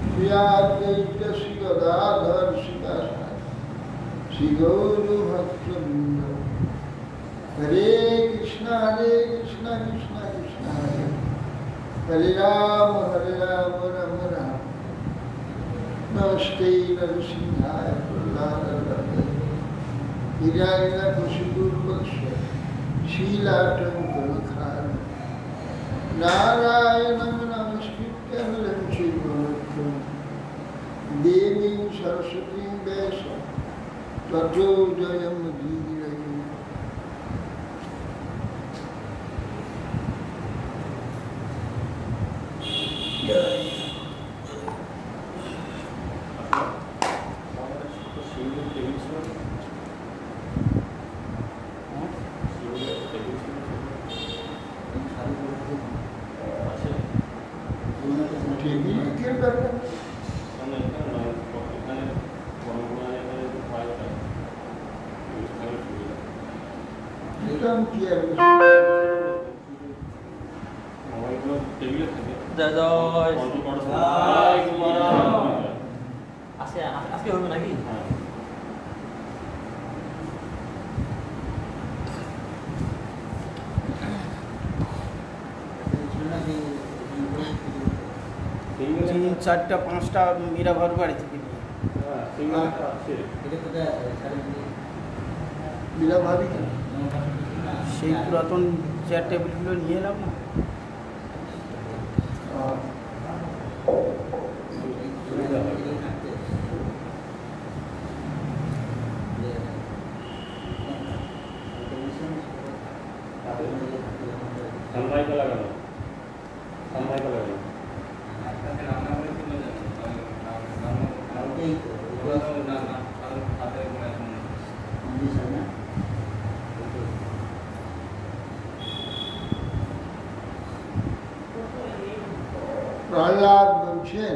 श्रीयाद्वैत श्री गदाधर शिवासादि श्री गौर भक्तवृंद। हरे कृष्ण कृष्ण कृष्ण हरे राम राम राम। नमस्ते नरसिंहाय प्रह्लादाय हिरण्यकशिपुर्वक्ष शीलाटङ्कनखाय नारायणं नमस्कृत्य नरं चैव नरोत्तमं देवीं सरस्वतीं व्यासं ततो जयमुदीरये। আজকে হবে নাকি? চারটা পাঁচটা মীরা ঘর বাড়ি থেকে সেই পুরাতন চেয়ার টেবিলগুলো নিয়ে এলাম না। প্রহ্লাদ বলছেন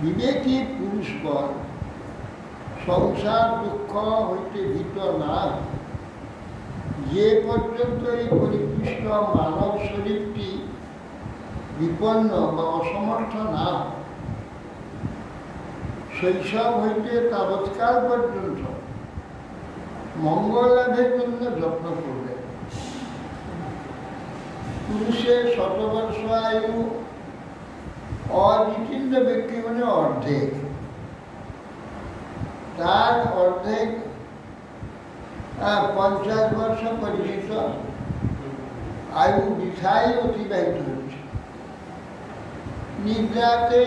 বিবেকী পুরুষগণ সংসার দুঃখ হইতে ভীত না যে পর্যন্ত এই পরিপুষ্ট মানব শরীরটি বিপন্ন বা অসমর্থ না শৈশব হইতে তাবৎকাল পর্যন্ত মঙ্গল লাভের জন্য যত্ন করবে। পুরুষের শতবর্ষ আয়ু অবিচ্ছিন্ন ব্যক্তি মানে অর্ধেক, তার অর্ধেক 50 বর্ষ পর্যন্ত আয়ু বৃথায় অতিবাহিত হচ্ছে। নিদ্রাতে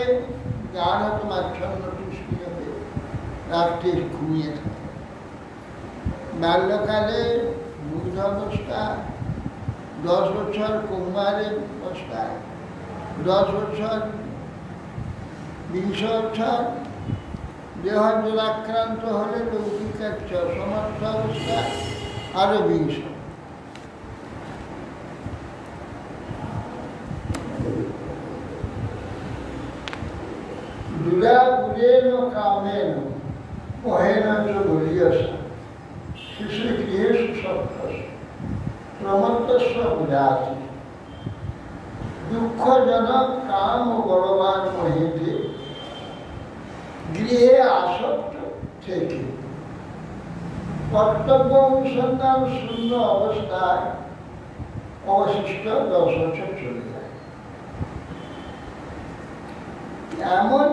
গাঢ় মাচ্ছন্ন তুষ্টি হবে, রাত্রে ঘুমিয়ে থাকে। বাল্যকালে মূর্ধাবস্থা, 10 বছর কৌমারের অবস্থায়, 10 বছর 20 বছর দেহ জলাক্রান্ত হলে লৌকিকার সমর্থ অবস্থায় আরো 20। দুরাগুরেণ কামেন মহেন চ বলিয়সা শিশু গৃহেষু সত্যস প্রমত্তস্ব বিরাজি। দুঃখজনক কাম ও বলবান মহিতে গৃহে আসক্ত থেকে কর্তব্য অনুসন্ধান শূন্য অবস্থায় অবশিষ্ট 10 বছর চলে যায়। এমন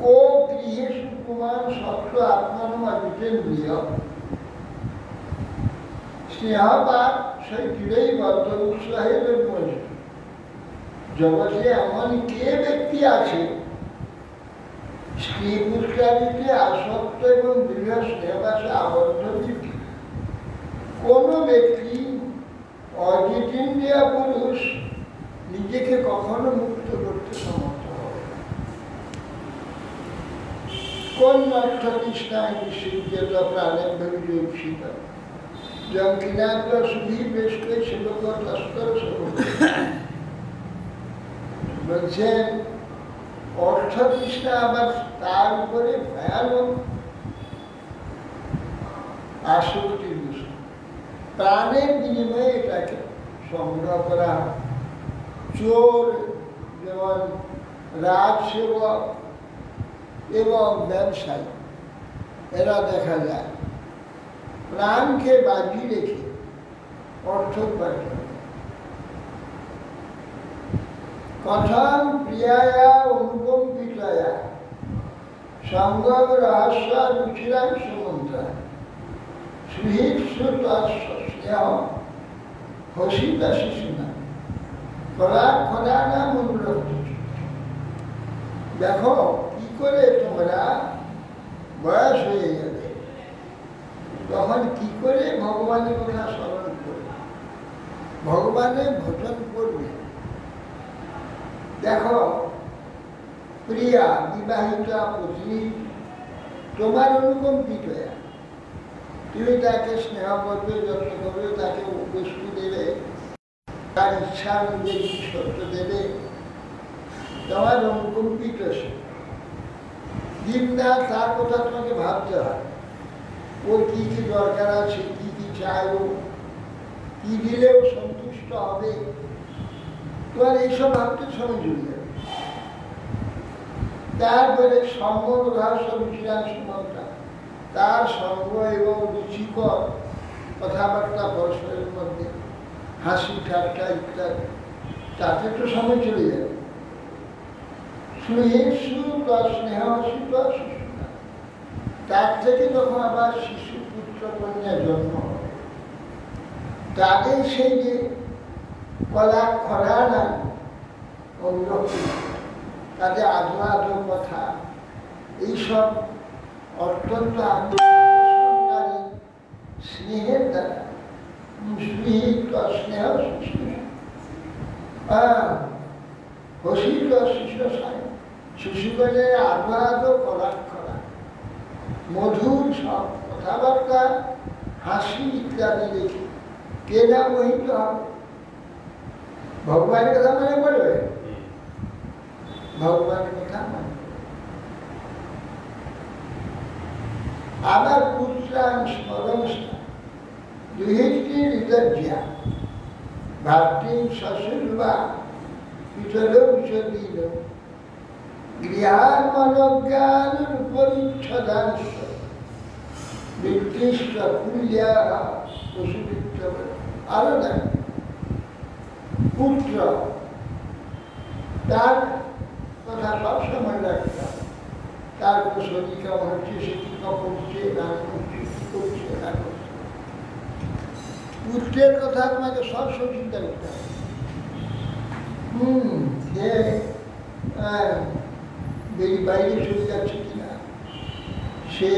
কো গৃহে সুকুমার সত্য আত্মনুমাজিতেন্দ্রিয় স্নেহবাদ সেই চিরেই বদ্ধ উৎসাহের মধ্যে জগতে এমন কে ব্যক্তি আছে স্ত্রী পুত্রাদিতে আসক্ত এবং দৃঢ় স্নেহবাসে আবদ্ধ ব্যক্তি? কোন ব্যক্তি অজিতেন্দ্রিয় পুরুষ নিজেকে কখনো মুক্ত করতে সমর্থ হবে? কোন অর্থ তৃষ্ণায় নিঃসৃজ্যত প্রাণের ভবিষ্যৎ জঙ্কিনাগ্র সুধী বেশ করে সেবক তস্কর সেবক বলছেন অর্থ তৃষ্ণা আবার তার উপরে ভয়ানক আসক্তির বিষয়। প্রাণের বিনিময়ে এটাকে সংগ্রহ করা চোর যেমন রাজসেবক এবং ব্যবসায়ী এরা দেখা যায় প্রাণকে বাজি রেখে অর্থ উপার্জন। কথন প্রিয়ায়া অনুকম্পিতায়া সঙ্গম রহস্য রুচিরাং সুমন্ত্রা সুহৃৎ স্নেহ হসিতা শিশুনা খোলা খোলা নাম অনুরোধ। দেখো কি করে তোমরা বয়স হয়ে যাবে তখন কি করে ভগবানের কথা স্মরণ করবে, ভগবানের ভজন করবে। দেখো প্রিয়া বিবাহিতা পত্নী তোমার অনুকম্পিত, তুমি তাকে স্নেহ করবে, যত্ন করবে, তাকে বস্তু দেবে, তার ইচ্ছা অনুযায়ী সত্য দেবে, তোমার অনুকম্পিত সে। দিন না তার কথা তোমাকে ভাবতে হয়, ওর কি কি দরকার আছে, কি কি চাইব, কি দিলেও সন্তুষ্ট হবে, তোমার এইসব ভাবতে সময় জুড়ে যাবে। তারপরে সঙ্গ রহস্য রুচিরাং সুমন্ত্রা, তার সঙ্গ এবং রুচিকর কথাবার্তা পরস্পরের মধ্যে হাসি ঠাট্টা ইত্যাদি, তাতে তো সময় চলে যাবে। সুহেসু স্নেহ শিশু, তার থেকে যখন আবার শিশু পুত্র কন্যা জন্ম হবে, তাদের সেই যে কলা খরা না অনুরক্তি, তাদের আদো আদো কথা, এইসব অত্যন্ত আকর্ষণকারী স্নেহের দ্বারা স্নেহ হসিত শিশু শিশুগণের আদো আদো কলাক্ষরা মধুর সব কথাবার্তা হাসি ইত্যাদি দেখি কে না মোহিত হবে। ভগবানের কথা মনে পড়বে, ভগবানের কথা মনে আবার পুত্রাং স্মরণস্থা দুহিষ্টি হৃদয়া ভাতৃ শ্বশুর্বা পিতরৌ চ দীন গৃহান মনোজ্ঞান পরিচ্ছদাংশ নির্দিষ্ট কুল্যা পশুবিত্ত। আরো দেখ পুত্র, তার কথা সবসময় রাখতে, তার শরীর কেমন হচ্ছে, সে কি করছে না করছে, কি করছে না করছে, পুত্রের কথা তোমাকে সবসময় চিন্তা করতে হবে। সে বাইরে চলে যাচ্ছে কিনা, সে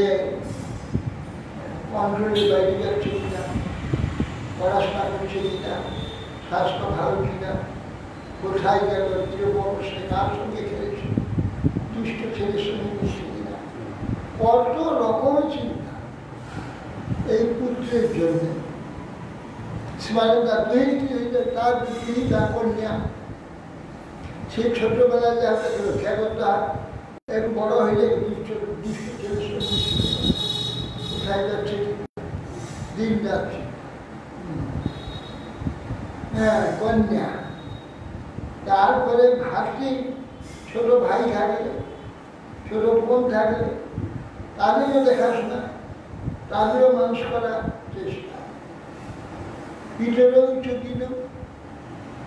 কন্ট্রোলের বাইরে যাচ্ছে কিনা, পড়াশোনা করছে কিনা, স্বাস্থ্য ভালো কিনা, কোথায় গেল, কিরকম সে কার সঙ্গে খেলেছে, দুষ্ট ছেলের সঙ্গে মিশছে কিনা, কত রকমের চিন্তা এই পুত্রের জন্য। তার দুই কন্যা, সে ছোটবেলায় যা খেলতা এক বড় হইলে দুষ্ট ছেলের সঙ্গে কোথায় যাচ্ছে, দিন যাচ্ছে। হ্যাঁ, কন্যা। তারপরে ভাতৃ, ছোট ভাই থাকলে, ছোট বোন থাকলে, তাদেরও দেখাশোনা, তাদেরও মানুষ করার চেষ্টা। পিতরৌ চ দীন,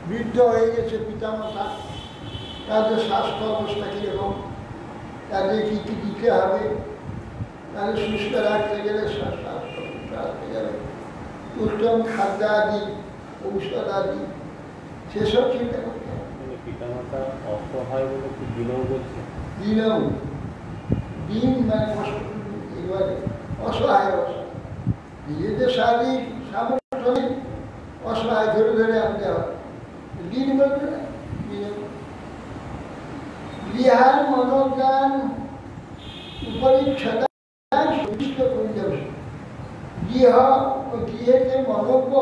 বৃদ্ধ হয়ে গেছে পিতামাতা, তাদের স্বাস্থ্য অবস্থা কীরকম, তাদের কী কী দিতে হবে, তাদের সুস্থ রাখতে গেলে, স্বাস্থ্য রাখতে গেলে উত্তম খাদ্যাদি, ঔষধ আদি, সেসব চিন্তা করতে হবে। পিতামাতা অসহায় বলে কি দিনও বলছে, দিনও দিন মানে কষ্ট, এবারে অসহায় অসহায়, নিজেদের শারীরিক সামর্থ্য নেই, অসহায় ধরে ধরে আনতে হবে। দিন বলতে না, গৃহার মনোজ্ঞান উপরিচ্ছদা সবিষ্ট করিতে, গৃহ ও গৃহেতে মনোজ্ঞ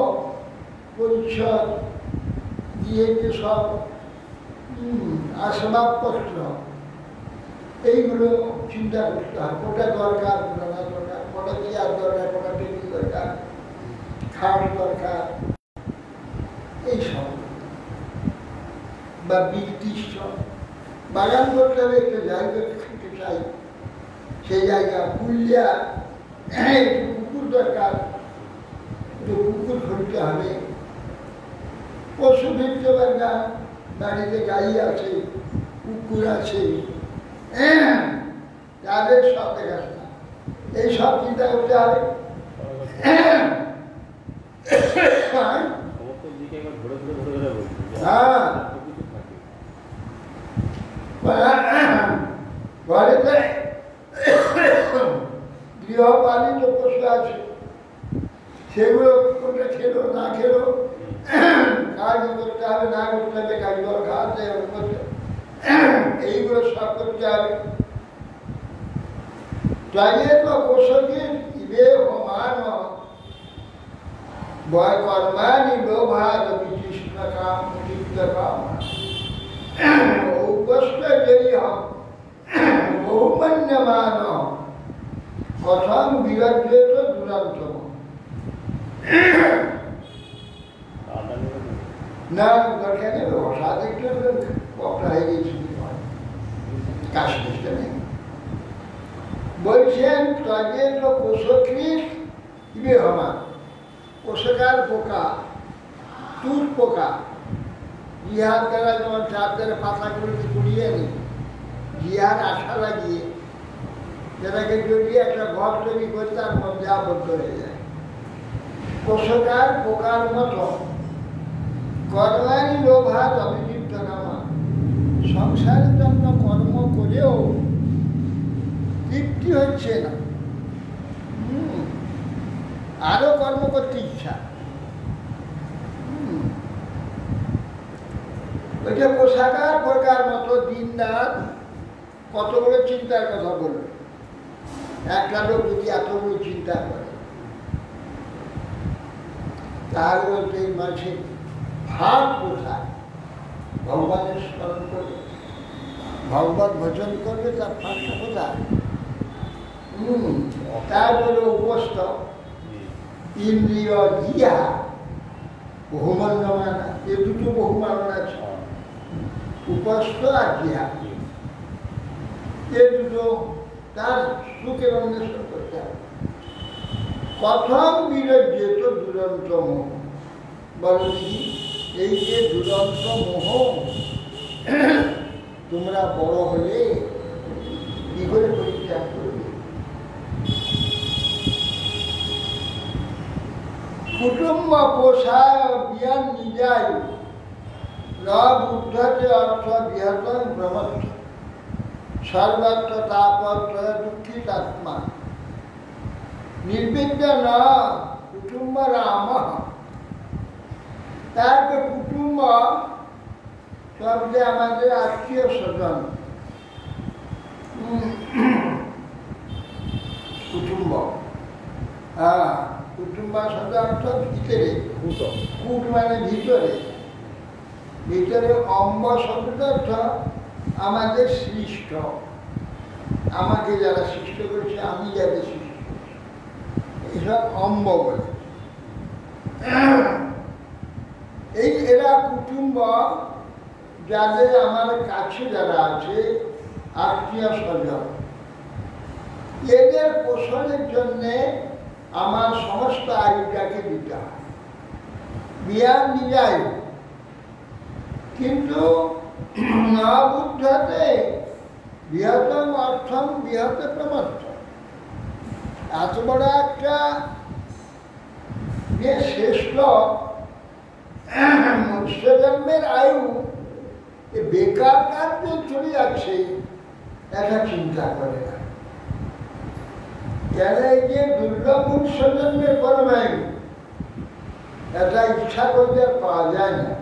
পরিচ্ছদ, গৃহেতে সব আসবাবপত্র, এইগুলো চিন্তা করতে হয়, কোটা দরকার, কোটা না দরকার, কোটা চেয়ার দরকার, কোটা টেবিল দরকার, খাট দরকার, এইসব। বা বৃত্তিষ্ঠ বাগান করতে হবে, একটা জায়গা খেতে চাই, সেই জায়গা পুলিয়া একটু পুকুর দরকার, একটু পুকুর খুলতে হবে। পশু ফিরতে পারবে, বাড়িতে গাই আছে, কুকুর আছে, তাদের সব দেখাশোনা, এই সব চিন্তা করতে হবে। সমস্ত দিকে একবার ঘুরে ঘুরে ঘুরে ঘুরে বলছি যে হ্যাঁ। এত কিছু থাকে। ঘরেতে গৃহপালিত পশু আছে, সেগুলো কোনটা খেলো না খেলো, কাজ করতে হবে না করতে হবে, কাজগুলো খাওয়াতে হবে করতে, এইগুলো সব করতে হবে। তাইলে তো কোষকে ইবে সমান বয় কর্মানি লোভাদ বিতৃষ্ণ কাম চিত্ত কাম উপস্থ যদি হম বহুমান্যমান কথম বিরাজ্যেত দুরন্তম। আদা নেবে না? না দরকার নেই, হঠাৎ একটু বকরা হয়ে গেছি, কাশটা নেই। বলছেন তাদের তো কোষকৃত ইবে হমা, কোষকার পোকা, তুর পোকা, জিহার দ্বারা যেমন চার দ্বারা পাতাগুলোকে কুড়িয়ে নি, জিহার আশা লাগিয়ে যেটাকে জড়িয়ে একটা ঘর তৈরি করে তার মধ্যে আবদ্ধ হয়ে যায়। কোষকার পোকার মতো কর্মানি লোভাত অভিযুক্ত কামা, সংসারের জন্য কর্ম করেও তৃপ্তি হচ্ছে না, আরো কর্ম করতে ইচ্ছা। ওইটা কোষাকার প্রকার মতো দিন রাত কতগুলো চিন্তার কথা বলবে। একটা লোক যদি এতগুলো চিন্তা করে, তাহলে তো এই মানুষের ভাব কোথায়? ভগবানের স্মরণ করবে, ভগবত ভজন করবে, তার ফাঁকটা কোথায়? তারপরে উপস্থ ইন্দ্রিয় জিয়া বহুমান্যমানা, এ দুটো বহুমাননা আছে, উপস্থ আর জিয়া, এ দুটো তার সুখের অন্বেষণ করতে হবে। প্রথম বিরজ্যেত দুরন্ত মোহ, বলো দিদি, এই যে দুরন্ত মোহ তোমরা বড় হলে কি করে পরিত্যাগ করবে? কুটুম্ব পোষায় বিয়ান নিজায় বুদ্ধতে অর্থ বিহতং ব্রহ্মত্ব সর্বত্র তাপত্র দুঃখিত আত্মা নির্বিঘ্ন ন কুটুম্ব রাম। তারপর কুটুম্ব শব্দে আমাদের আত্মীয় স্বজন, কুটুম্ব, হ্যাঁ, কুটুম্ব শব্দ অর্থ ভিতরে, কুট মানে ভিতরে, ভিতরে অম্ব শব্দ অর্থ আমাদের সৃষ্ট, আমাকে যারা সৃষ্ট করেছে, আমি যাদের সৃষ্ট করেছি, এইসব অম্ব বলে। এই এরা কুটুম্ব, যাদের আমার কাছে যারা আছে আত্মীয় স্বজন, এদের পোষণের জন্যে আমার সমস্ত আয়ুটাকে দিতে হয়, বিয়ার নিজায়। কিন্তু বুদ্ধতে বৃহত্তম অর্থম বৃহৎ প্রমত্ত, এত বড় একটা যে শ্রেষ্ঠ মৎস্যজন্মের আয়ু বেকার কার্যে চলে যাচ্ছে, এটা চিন্তা করে না। কেন এই যে দুর্লভ মৎস্যজন্মের পরমায়ু, এটা ইচ্ছা করলে আর পাওয়া যায় না।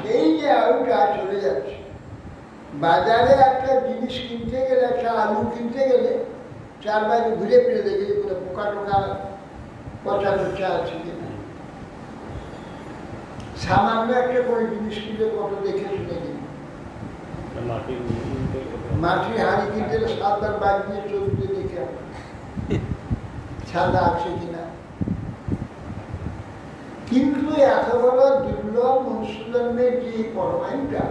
সেই যে আলুটা চলে যাচ্ছে, বাজারে একটা জিনিস কিনতে গেলে, একটা আলু কিনতে গেলে চার বাইরে ঘুরে ফিরে দেখে যে কোনো পোকা টোকা পচা টচা আছে কিনা। সামান্য একটা করে জিনিস কিনলে কত দেখে শুনে কিনা। মাটির হাঁড়ি কিনতে গেলে 7 বার বাইক নিয়ে চলতে দেখে সাদা আছে কিনা। কিন্তু এত বড় দুর্লভ মনুষ্য পরমায়ুটা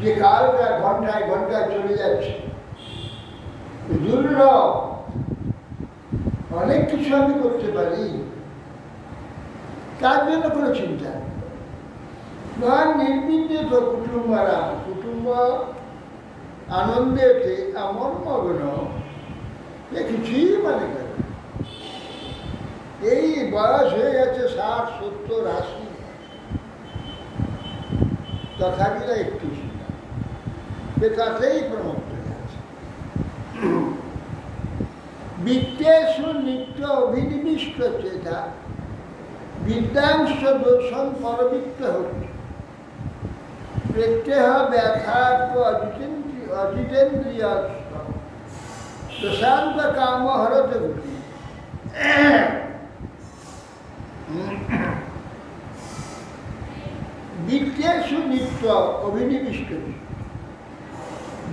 যে কালটা ঘন্টায় ঘন্টায় চলে যাচ্ছে, দুর্লভ। অনেক কিছু আমি করতে পারি, তার জন্য কোনো চিন্তা নেই। মহান নির্বিন্দিত কুটুম্বরা, কুটুম্ব আনন্দেতে এমন মগ্ন যে কিছুই মনে করে। এই বয়স হয়ে গেছে 60, 70, 80, তথাপি না একটু চিন্তা, তাতেই প্রমত্ত হয়ে আছে। বিদ্যেষু নিত্য অভিনিবিষ্ট চেতা বিদ্যাংশ দোষণ পরবিত্ত হচ্ছে প্রত্যেহ ব্যথাত্ম অজিতেন্দ্রিয় প্রশান্ত কাম হরতে উঠি। বিদ্যেষু নিত্য অভিনিবিষ্ট,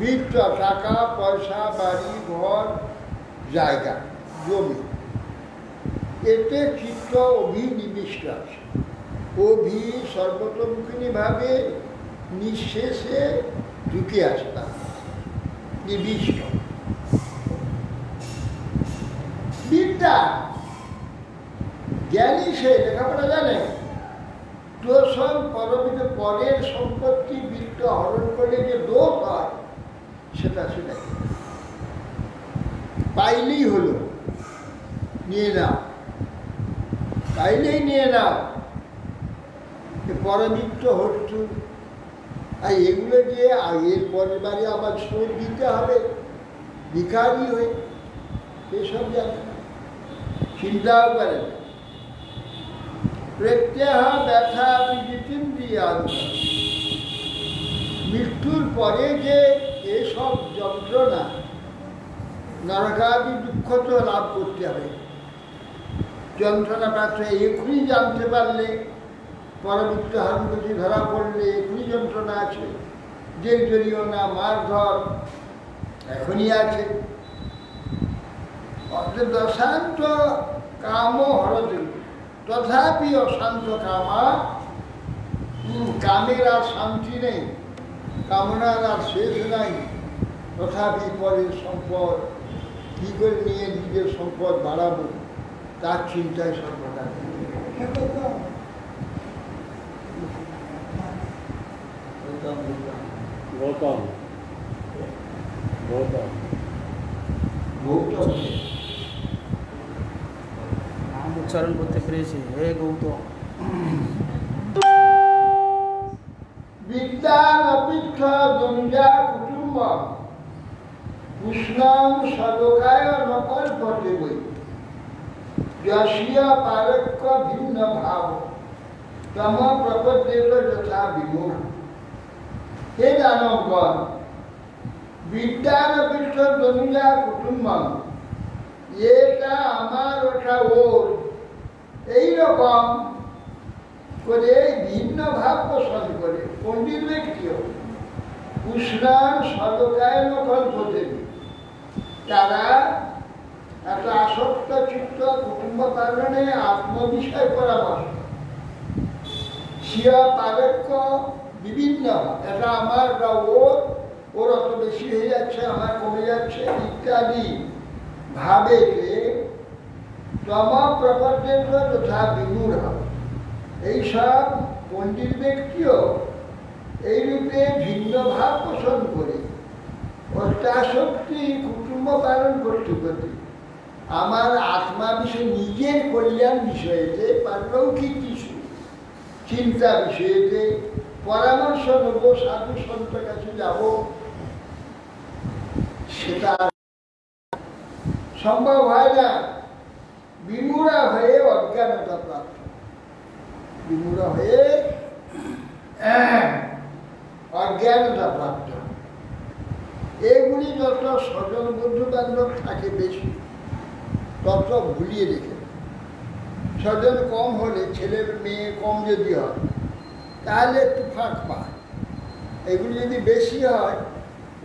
বিত্ত টাকা পয়সা, বাড়ি ঘর, জায়গা, জমি, এতে চিত্ত অভিনিবিষ্ট আছে। অভি সর্বতোমুখিনীভাবে নিঃশেষে ঢুকে আছে, তা নিবিষ্ট। বিদ্যা জ্ঞানী সে, লেখাপড়া জানে, দোষণ পরবিত, পরের সম্পত্তি বিত্ত হরণ করলে যে দোষ হয় সেটা পাইলেই হলো, নিয়ে নাও, পাইলেই নিয়ে নাও, পরবিত্ত হচ্ছে। আর এগুলো যে এর পরের বারে আবার শোধ দিতে হবে ভিখারি হয়ে, এসব জানে না, চিন্তাও করে না। প্রত্যেহ ব্যথা বিচিন্তিয়া, মৃত্যুর পরে যে এসব যন্ত্রণা নরকাদি দুঃখ তো লাভ করতে হবে। যন্ত্রণা প্রাপ্ত এখনই জানতে পারলে, পরবর্তী হারমতি ধরা পড়লে এখনই যন্ত্রণা আছে, জেল জরিমানা, মারধর এখনই আছে। অর্থাৎ অশান্ত কাম হরতে, তথাপি অশান্ত কামা, কামের আর শান্তি নেই, কামনার আর শেষ নাই। তথাপি পরের সম্পদ কী করে নিয়ে নিজের সম্পদ বাড়াবো তার চিন্তায় সর্বদা। গৌতম গৌতম গৌতম নাম উচ্চারণ করতে পেরেছি, হে গৌতম। বিদ্যান অপেক্ষা দঞ্জা কুটুম্ব কৃষ্ণাং সলোকায় নকল্পতে বই যশীয় পারক্য ভিন্ন ভাব তম প্রপদ্যেত যথা বিমূঢ়। হে দানবগণ, বিদ্যান অপেক্ষা দঞ্জা কুটুম্ব, এটা আমার, ওটা ওর, এইরকম করে ভিন্ন ভাব পোষণ করে পণ্ডিত ব্যক্তিও কৃষ্ণার সদকায় কল্পতে, তারা এত আসক্ত চিত্ত কুটুম্ব কারণে আত্মবিষয় পরামর্শ, সিয়া পারক্য বিভিন্ন, এটা আমার বা ওর, ওর অত বেশি হয়ে যাচ্ছে, আমার কমে যাচ্ছে ইত্যাদি ভাবেতে তম প্রপদ্যেত তথা বিমূঢ়। এইসব পণ্ডিত ব্যক্তিও এইরূপে ভিন্ন ভাব পোষণ করে অত্যাসক্তি কুটুম্ব পালন করতে করতে আমার আত্মা বিষয়ে, নিজের কল্যাণ বিষয়েতে, পারলৌকিক কিছু চিন্তা বিষয়েতে পরামর্শ নেব, সাধু সন্তের কাছে যাব, সেটা সম্ভব হয় না। বিমূঢ় হয়ে অজ্ঞানতা প্রাপ্ত, বিমূঢ় হয়ে অজ্ঞানতা প্রাপ্ত। এগুলি যত স্বজন বন্ধু বান্ধব থাকে বেশি, তত ভুলিয়ে রেখে। স্বজন কম হলে, ছেলে মেয়ে কম যদি হয় তাহলে একটু ফাঁক পায়। এগুলি যদি বেশি হয়,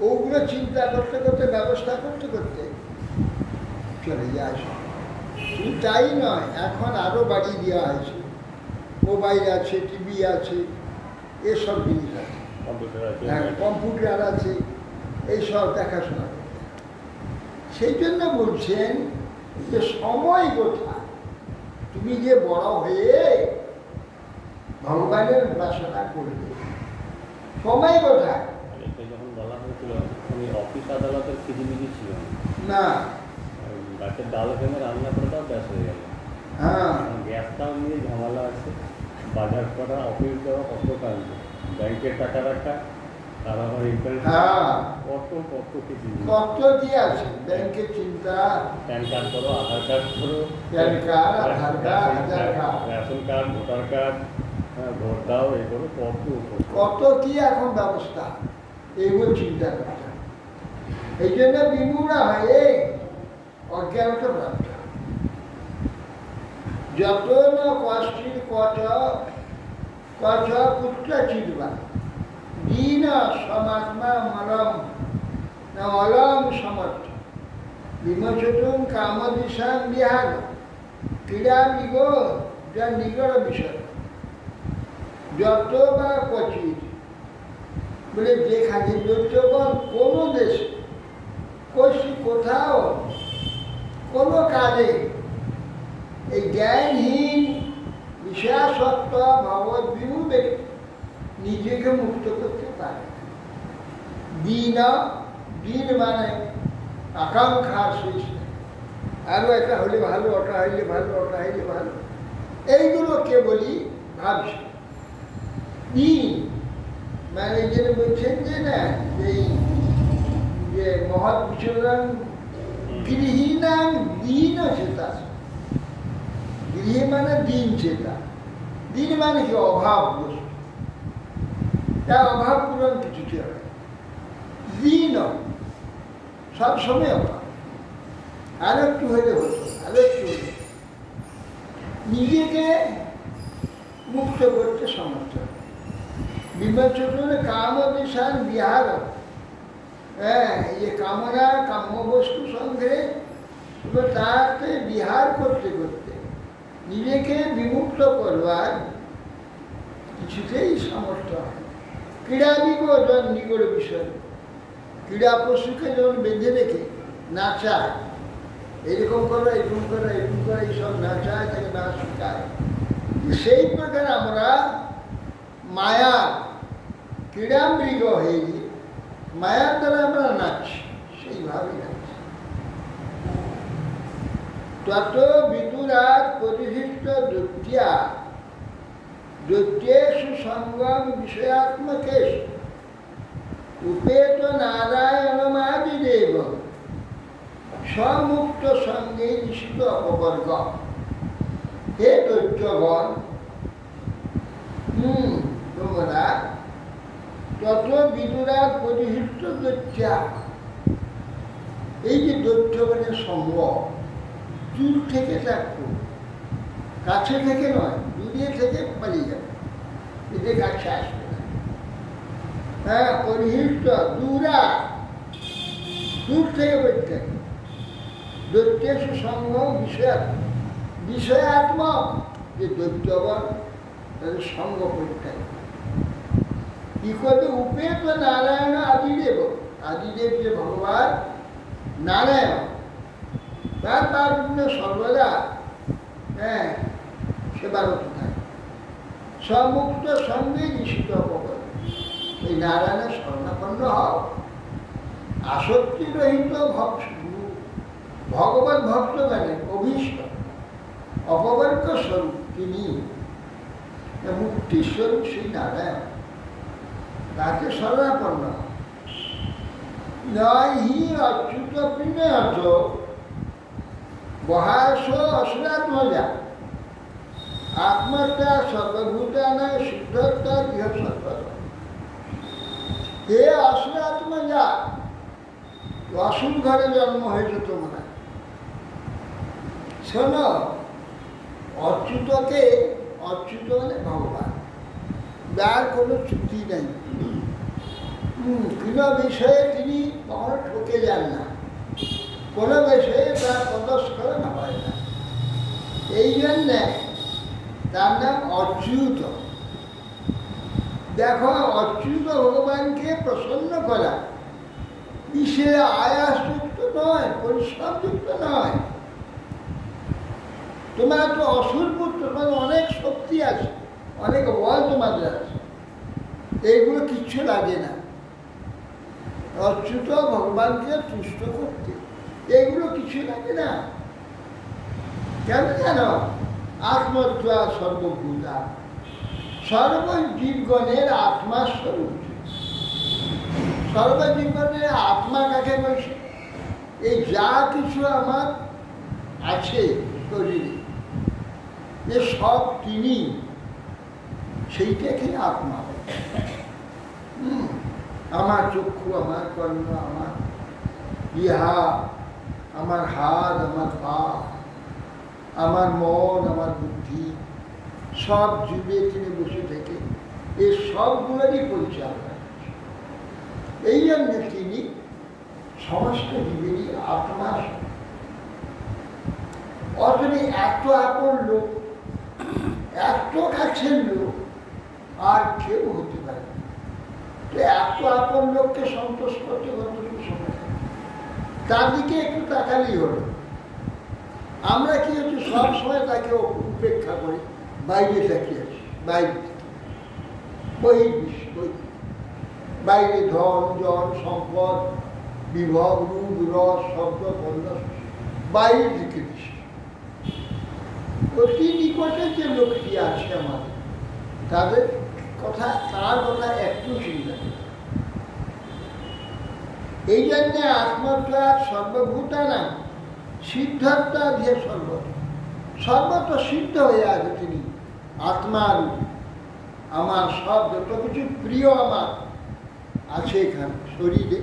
ওগুলো চিন্তা করতে করতে, ব্যবস্থা করতে করতে চলে যায়। শুধু তাই নয়, এখন আরও বাড়িয়ে দেওয়া হয়েছে, মোবাইল আছে, টিভি আছে, এসব জিনিস আছে, কম্পিউটার আছে, হ্যাঁ কম্পিউটার আছে, এইসব দেখাশোনা করতে হয়। সেই জন্য বলছেন যে সময় কোথায়, তুমি যে বড় হয়ে ভগবানের উপাসনা করবে, সময় কোথায়? আর এটা যখন বলা হয়েছিল আমি অফিস আদালতের খিজিমিজি ছিল না, গাছের ডাল ভেঙে রান্না করাটাও ব্যাস হয়ে গেল। হ্যাঁ গ্যাসটাও নিয়ে ঝামেলা আছে, বাজার করা, অফিস যাওয়া, কত কাজ, ব্যাংকের টাকা রাখা, তার আবার ইন্টারেস্ট, হ্যাঁ কত কত কিছু, কত কি আছে, ব্যাংকের চিন্তা, প্যান কার্ড করো, আধার কার্ড করো, PAN card, Aadhaar card, Aadhaar card, ration card, voter card, vote দাও, এই করো, কত কি এখন ব্যবস্থা, এগুলো চিন্তা করতে হয়। এই জন্য বিমূঢ় হয়ে অজ্ঞানতা প্রাপ্ত। যত না কষ্টির কচ কচ পুত্র চিরবা দীন সমাত্মা মলম না অলম সমর্থ বিমোচতুম কামদিশাং বিহার ক্রীড়া বিগ যা নিগড় বিষয় যত বা কচিত বলে যেখানে দৈত্যগণ কোনো দেশে কোথাও কোনো কাজে এই জ্ঞানহীন বিষয়াসক্ত ভগবত বিমূঢ় ব্যক্তি নিজেকে মুক্ত করতে পারে। দিন মানে আকাঙ্ক্ষার শেষ নেই, আরও এটা হলে ভালো, ওটা হইলে ভালো, ওটা হইলে ভালো, এইগুলো কেবলই ভাবছে। দিন মানে যেটা বলছেন যে না, এই যে মহৎ বিচরণ গৃহীনাং দিন চেতা, গৃহী মানে দিন চেতা, দিন মানে কি অভাব বস্তু, তার অভাব পূরণ কিছুতে হয়। দিন সবসময় অভাব, আর একটু হইলে হতো, আর একটু হইলে নিজেকে মুক্ত করতে সমর্থ। বিমোচন কাম বিষান বিহার, হ্যাঁ এই যে কামনা কাম্য বস্তু সঙ্গে তাতে বিহার করতে করতে নিজেকে বিমুক্ত করবার কিছুতেই সামর্থ্য হয়। ক্রীড়াবিগ জন নিগড় বিষয়, ক্রীড়া পশুকে যখন বেঁধে রেখে নাচায়, এরকম করো, এরকম করো, এরকম করে এইসব নাচায়, তাকে না শেখায়, সেই প্রকার আমরা মায়া ক্রীড়ামৃগ হয়ে গিয়ে মায়ার দ্বারা আমরা নাচছি, সেইভাবেই নাচছি। তত বিদুরাত পরিহিষ্ট দৈত্যা দৈত্যেষু সঙ্গম বিষয়াত্মকেশ উপেত নারায়ণমাদিদেব সমুক্ত সঙ্গে নিষিদ্ধ অপবর্গ। হে দৈত্যগণ, তোমরা তত বিদুরাত পরিহিষ্ট দৈত্যা, এই যে দৈত্য মানে সঙ্গ, দূর থেকে থাকবো, কাছে থেকে নয়, দূরে থেকে পালিয়ে যাবে, এদের কাছে আসবে না। হ্যাঁ পরিহিষ্ট দূরা, দূর থেকে বলতে দৈত্যেষু সঙ্গ বিষয়াত্মক, যে দৈত্যগণ তাদের সঙ্গ পরিত্যাগ। কি করবে? উপেত নারায়ণ আদিদেব, আদিদেব যে ভগবান নারায়ণ, তার জন্য সর্বদা হ্যাঁ সেবারত থাকে। সমুক্ত সঙ্গে নিষিদ্ধ অপকর, এই নারায়ণের স্বর্ণাপন্ন হও, আসক্তি রহিত ভগবত ভক্ত মানে অভীষ্ট অপবর্গ স্বরূপ তিনি, মুক্তির স্বরূপ শ্রী নারায়ণ, তাকে শরণাপন্ন নয়। হি অচ্যুত প্রিণয়ত বহাস অসুরাত্মজা আত্মটা সর্বভূতানা শুদ্ধতা গৃহসত্তর। হে অসুরাত্মজা, অসুর ঘরে জন্ম হয়েছে তোমরা, শোনো, অচ্যুতকে, অচ্যুত মানে ভগবান, যার কোনো চ্যুতি নেই, কোনো বিষয়ে তিনি কখনো ঠকে যান না, কোনো বিষয়ে তার পদস্খলন হয় না, এই জন্যে তার নাম অচ্যুত। দেখো, অচ্যুত ভগবানকে প্রসন্ন করা বিশেষ আয়াসযুক্ত নয়, পরিশ্রমযুক্ত নয়। তোমার তো অসুর পুত্র, তোমার অনেক শক্তি আছে, অনেক বল তোমাদের আছে, এইগুলো কিচ্ছু লাগে না অচ্যুত ভগবানকে তুষ্ট করতে, এগুলো কিছু লাগে না। কেন জানো? আত্মত্বা সর্বভূতা, সর্বজীবগণের আত্মাস্বরূপ। সর্বজীবনের আত্মা কাকে বলছে? এই যা কিছু আমার আছে শরীরে, এ সব তিনি, সেইটাকে আত্মা। আমার চক্ষু, আমার কর্ণ, আমার ইহা, আমার হাত, আমার পা, আমার মন, আমার বুদ্ধি, সব জুড়ে তিনি বসে থেকে এই সবগুলোরই পরিচালনা। এই জন্য তিনি সমস্ত জীবেরই আত্মা। অতনি এত আপন লোক, এত কাছের লোক আর কেউ হতে পারে না। তো এত আপন লোককে সন্তোষ করতে কতটুকু সময়, তার দিকে একটু তাকালেই হলো। আমরা কি হচ্ছে সব সময় তাকে উপেক্ষা করি, বাইরে তাকিয়ে আছি, বাইরে বহির্বিশ্ব, বাইরে ধন জন সম্পদ বিভব রূপ রস শব্দ বন্ধ বাইরের দিকে দৃষ্টি। অতি নিকটে যে লোকটি আছে আমাদের, তার কথা একটু চিন্তা করি। এই জন্যে আত্মত্বা সর্বভূতানা সিদ্ধার্থা দিয়ে সর্বত সিদ্ধ হয়ে আছে তিনি আত্মার। আমার সব যত কিছু প্রিয় আমার আছে এখানে শরীরে,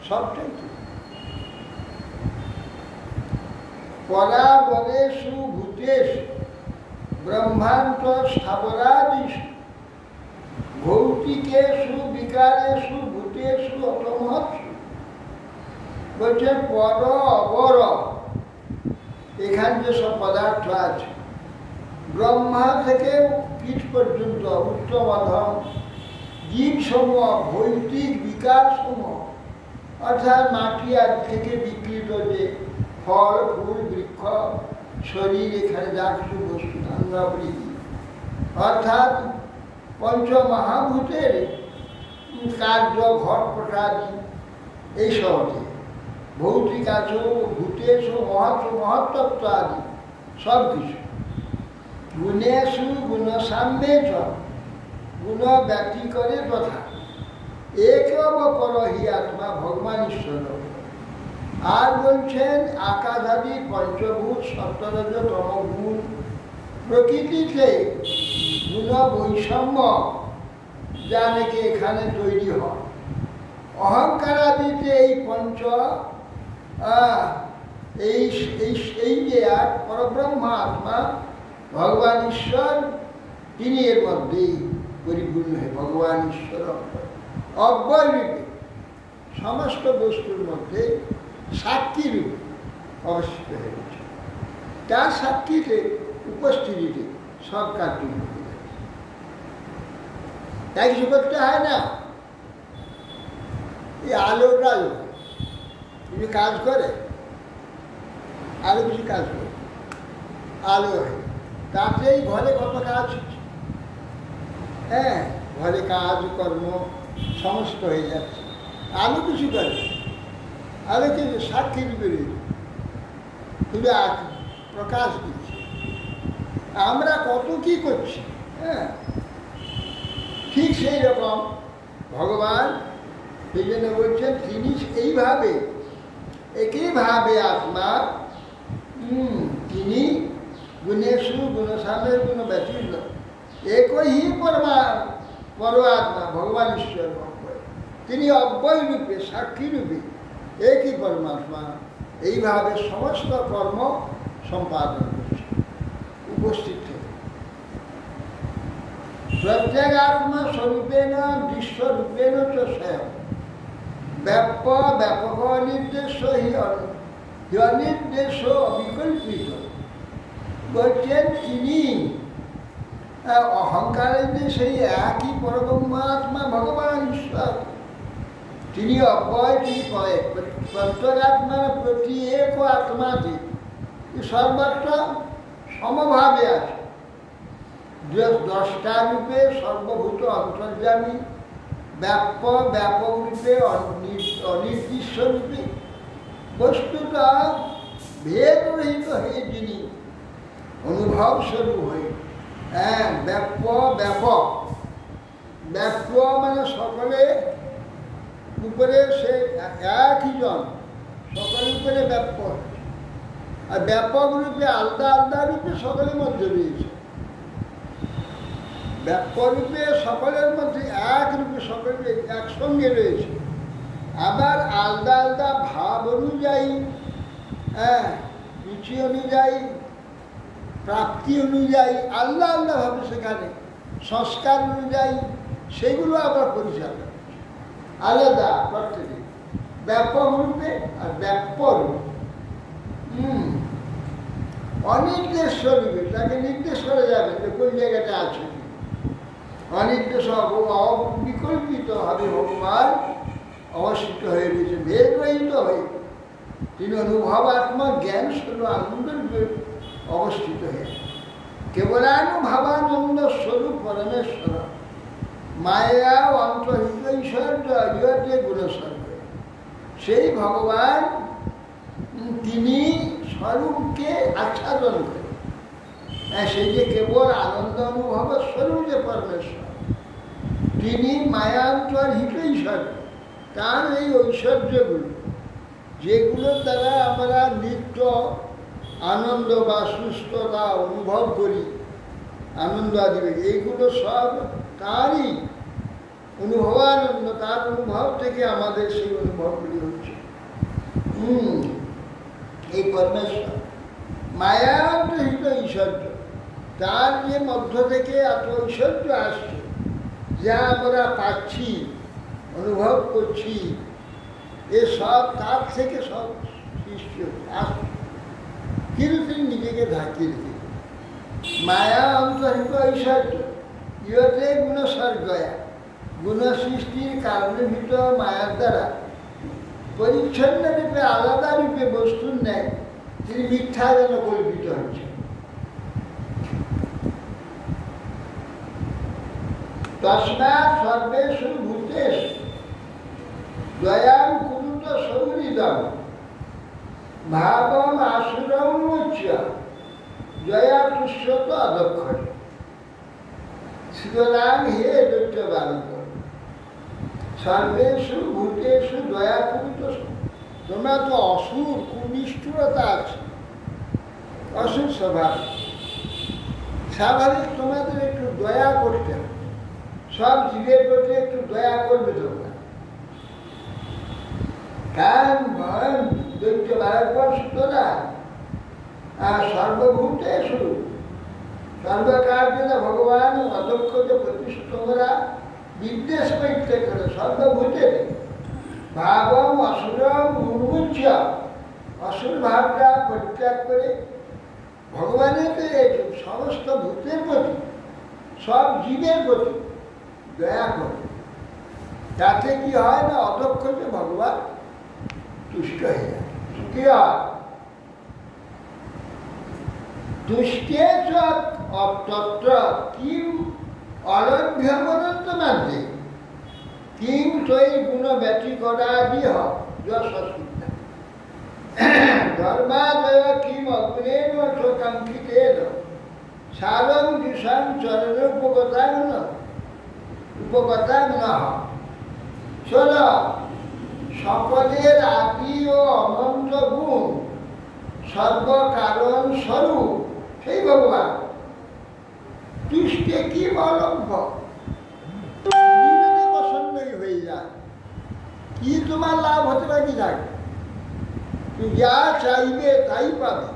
সবটাই পরাবরেষু ভূতেষু ব্রহ্মাণ্ড স্থাবরাদিষু ভৌতিকেষু বিকারেষু ভূতেষু অপমহৎসু। বলছেন পর অবর, এখানে যেসব পদার্থ আছে, ব্রহ্মা থেকে কীট পর্যন্ত উত্তম অধম জীবসমূহ, ভৌতিক বিকারসমূহ, অর্থাৎ মাটি আর থেকে বিকৃত যে ফল ফুল বৃক্ষ শরীর, এখানে যা কিছু বস্তু ধান্দাবলী, অর্থাৎ পঞ্চমহাভূতের কার্য ঘটপটাদি এইসব, ভৌতিক আছে ভূতেশ মহত্তত্ব আদি সব কিছু। গুণেশু গুণসাম্যেশ গুণ ব্যক্তি করে তথা একব পরহি আত্মা ভগবান ঈশ্বর। আর বলছেন আকাশাদি পঞ্চভূত সপ্তরজ তমগুণ প্রকৃতিতে গুণ বৈষম্য যা নাকি এখানে তৈরি হয়। অহংকারাদিতে এই পঞ্চ এই যে এক পরব্রহ্ম আত্মা ভগবান ঈশ্বর, তিনি এর মধ্যেই পরিপূর্ণ হয়ে ভগবান ঈশ্বর অব্যয়রূপে সমস্ত বস্তুর মধ্যে সাক্ষী রূপে অবস্থিত হয়ে গেছে। তার সাক্ষীতে উপস্থিতিতে সব কার্য হয়ে গেছে। তাই কিছু করতে হয় না। এই আলোটা কিছু কাজ করে, আলো কিছু কাজ করে, আলো হয়, তাতেই ঘরে কত কাজ হচ্ছে। হ্যাঁ, ঘরে কাজ কর্ম সমস্ত হয়ে যাচ্ছে, আলো কিছু করে, আলোকে সাক্ষী বেরিয়ে শুধু প্রকাশ দিচ্ছে। আমরা কত কি করছি। হ্যাঁ, ঠিক সেই রকম ভগবান সেই জন্য বলছেন তিনি এইভাবে একইভাবে আত্মা, তিনি গুণেশু গুণসামের গুণ ব্যতীত একই পর আত্মা ভগবান ঈশ্বর অব্যয়, তিনি অব্যয় রূপে সাক্ষী রূপে একই পরমাত্মা এইভাবে সমস্ত কর্ম সম্পাদন করছে উপস্থিত থেকে। প্রত্যেক আত্মা স্বরূপেণ বিশ্বরূপেণ চ স্বয়ং ব্যাপক অনির্দেশ অনির্দেশ অবিকল্পিত। বলছেন তিনি অহংকারে যে সেই একই পরব্রহ্মাত্মা ভগবান ঈশ্বর, তিনি অব্যয়, তিনি প্রত্যগাত্মার প্রতি এক আত্মাতে সর্বত্র সমভাবে আছে। দ্রষ্টা রূপে সর্বভূত অন্তর্যামী, ব্যাপক রূপে অনির্দিষ্ট রূপে, বস্তুত ভেদরহিত হয়ে যিনি অনুভব স্বরূপ হয়ে, হ্যাঁ, ব্যাপক মানে সকলে উপরে সে একই জন, সকলের উপরে ব্যাপক, আর ব্যাপক রূপে আলাদা আলাদা রূপে সকলের মধ্যে রয়েছে। ব্যাপক রূপে সকলের মধ্যে এক রূপে সকলে একসঙ্গে রয়েছে, আবার আলাদা আলাদা ভাব অনুযায়ী, হ্যাঁ, রুচি অনুযায়ী, প্রাপ্তি অনুযায়ী আলাদা আলাদাভাবে সেখানে সংস্কার অনুযায়ী সেগুলো আবার পরিচালনা আলাদা প্রত্যেকে, ব্যাপক রূপে আর ব্যাপক রূপে। অনির্দেশ রূপে তাকে নির্দেশ করা যাবে যে কোন জায়গাটা আছে। অনির্দেশ অবিকল্পিতভাবে ভগবান অবস্থিত হয়ে রয়েছে, ভেদরহিত হয়ে তিনি অনুভবাত্মা জ্ঞান স্বরূপ আনন্দ রূপে অবস্থিত হয়ে কেবলানুভাবানন্দ স্বরূপ পরমেশ্বর, মায়া অন্তর্হিত ঈশ্বর জয়তে গুণস্বর্গ। সেই ভগবান তিনি স্বরূপকে আচ্ছাদন করে, সেই যে কেবল আনন্দ অনুভব স্বরূপ যে পরমেশ্বর, তিনি মায়ান্তর্হিত ঈশ্বর। তার এই ঐশ্বর্যগুলো যেগুলোর দ্বারা আমরা নিত্য আনন্দ বা সুস্থতা অনুভব করি, আনন্দ আদি, এইগুলো সব তারই অনুভবানন্দ, তার অনুভব থেকে আমাদের সেই অনুভবগুলি হচ্ছে। এই পরমেশ্বর মায়ান্তহিত ঐশ্বর্য, তার যে মধ্য থেকে এত ঐশ্বর্য আসছে, যা আমরা পাচ্ছি, অনুভব করছি, এসব তার থেকে সব সৃষ্টি আসছে। কিন্তু তিনি নিজেকে ঢাকিয়ে রেখে মায়া অন্তর্হিত ঐশ্বর্য ইহতে গুণস্বর্গয়া, গুণ সৃষ্টির কারণের ভিতর মায়ার দ্বারা পরিচ্ছন্ন রূপে আলাদা রূপে বস্তুর নেয় তিনি মিথ্যা যেন কল্পিত হচ্ছে। তস্মাৎ সর্বেষু ভূতেষু দয়াং কুরুত সৌহৃদং ভাবম আসুরং মুচ্য জয়া তুষ্যত অদক্ষরে। সুতরাং হে দৈত্য বালক, সর্বেষু ভূতেষু দয়া কুরুত, তোমরা তো অসুর, কুনিষ্ঠুরতা আছে, অসুর স্বাভাবিক তোমাদের একটু দয়া করতে হবে, সব জীবের প্রতি একটু দয়া করবে তোমরা। কারণ দৈত্য ভারতবর্ষ তোরা সর্বভূতেষু সর্বকার্যে ভগবান অদক্ষতে প্রতিষ্ঠিত, তোমরা বিদ্বেষ করতে করে সর্বভূতে ভাবম অসুরম উন্মুচ্য, অসুর ভাবটা পরিত্যাগ করে ভগবানের সমস্ত ভূতের প্রতি, সব জীবের প্রতি দয়া করে। তাতে কি হয় না, অদক্ষতে ভগবান তুষ্ট হয়ে যায়, সুখী হয়। তুষ্টে তত্র কিম অলভ্যমদন্ত মাঝে কিম তৈ গুণ ব্যতিকরাদি যশস্বিতা ধর্মাদয় কিম অগ্নেন কাঙ্ক্ষিতেন সারং দিশাং চরণ উপগতাং নহ। শোন, সকলের আদি ও অনন্ত গুণ সর্বকারণ স্বরূপ সেই ভগবান তুষ্টে কি অলভ্য, নিজেদের পছন্দই হয়ে যায়। কি তোমার লাভ হতে বাকি থাকে? তুমি যা চাইবে তাই পাবে।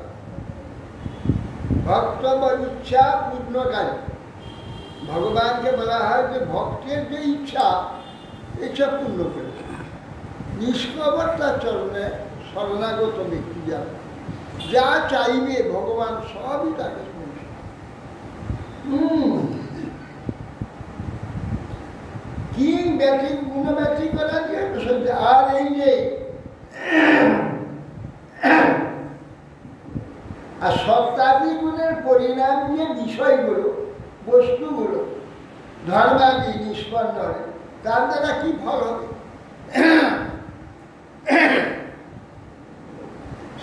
ভক্ত ইচ্ছা পূর্ণকারী, ভগবানকে বলা হয় যে ভক্তের যে ইচ্ছা পূর্ণ করে। নিষ্কপট তার চরণে শরণাগত ব্যক্তি যাবে, যা চাইবে ভগবান সবই তাকে শুনছে। ব্যাটিং গুণ ব্যাটিং করা যে আর এই যে আর সত্তাদি গুণের পরিণাম যে বিষয়গুলো বস্তুগুলো ধর্মাদি নিষ্পন্ন হয় তার দ্বারা কি ফল হবে?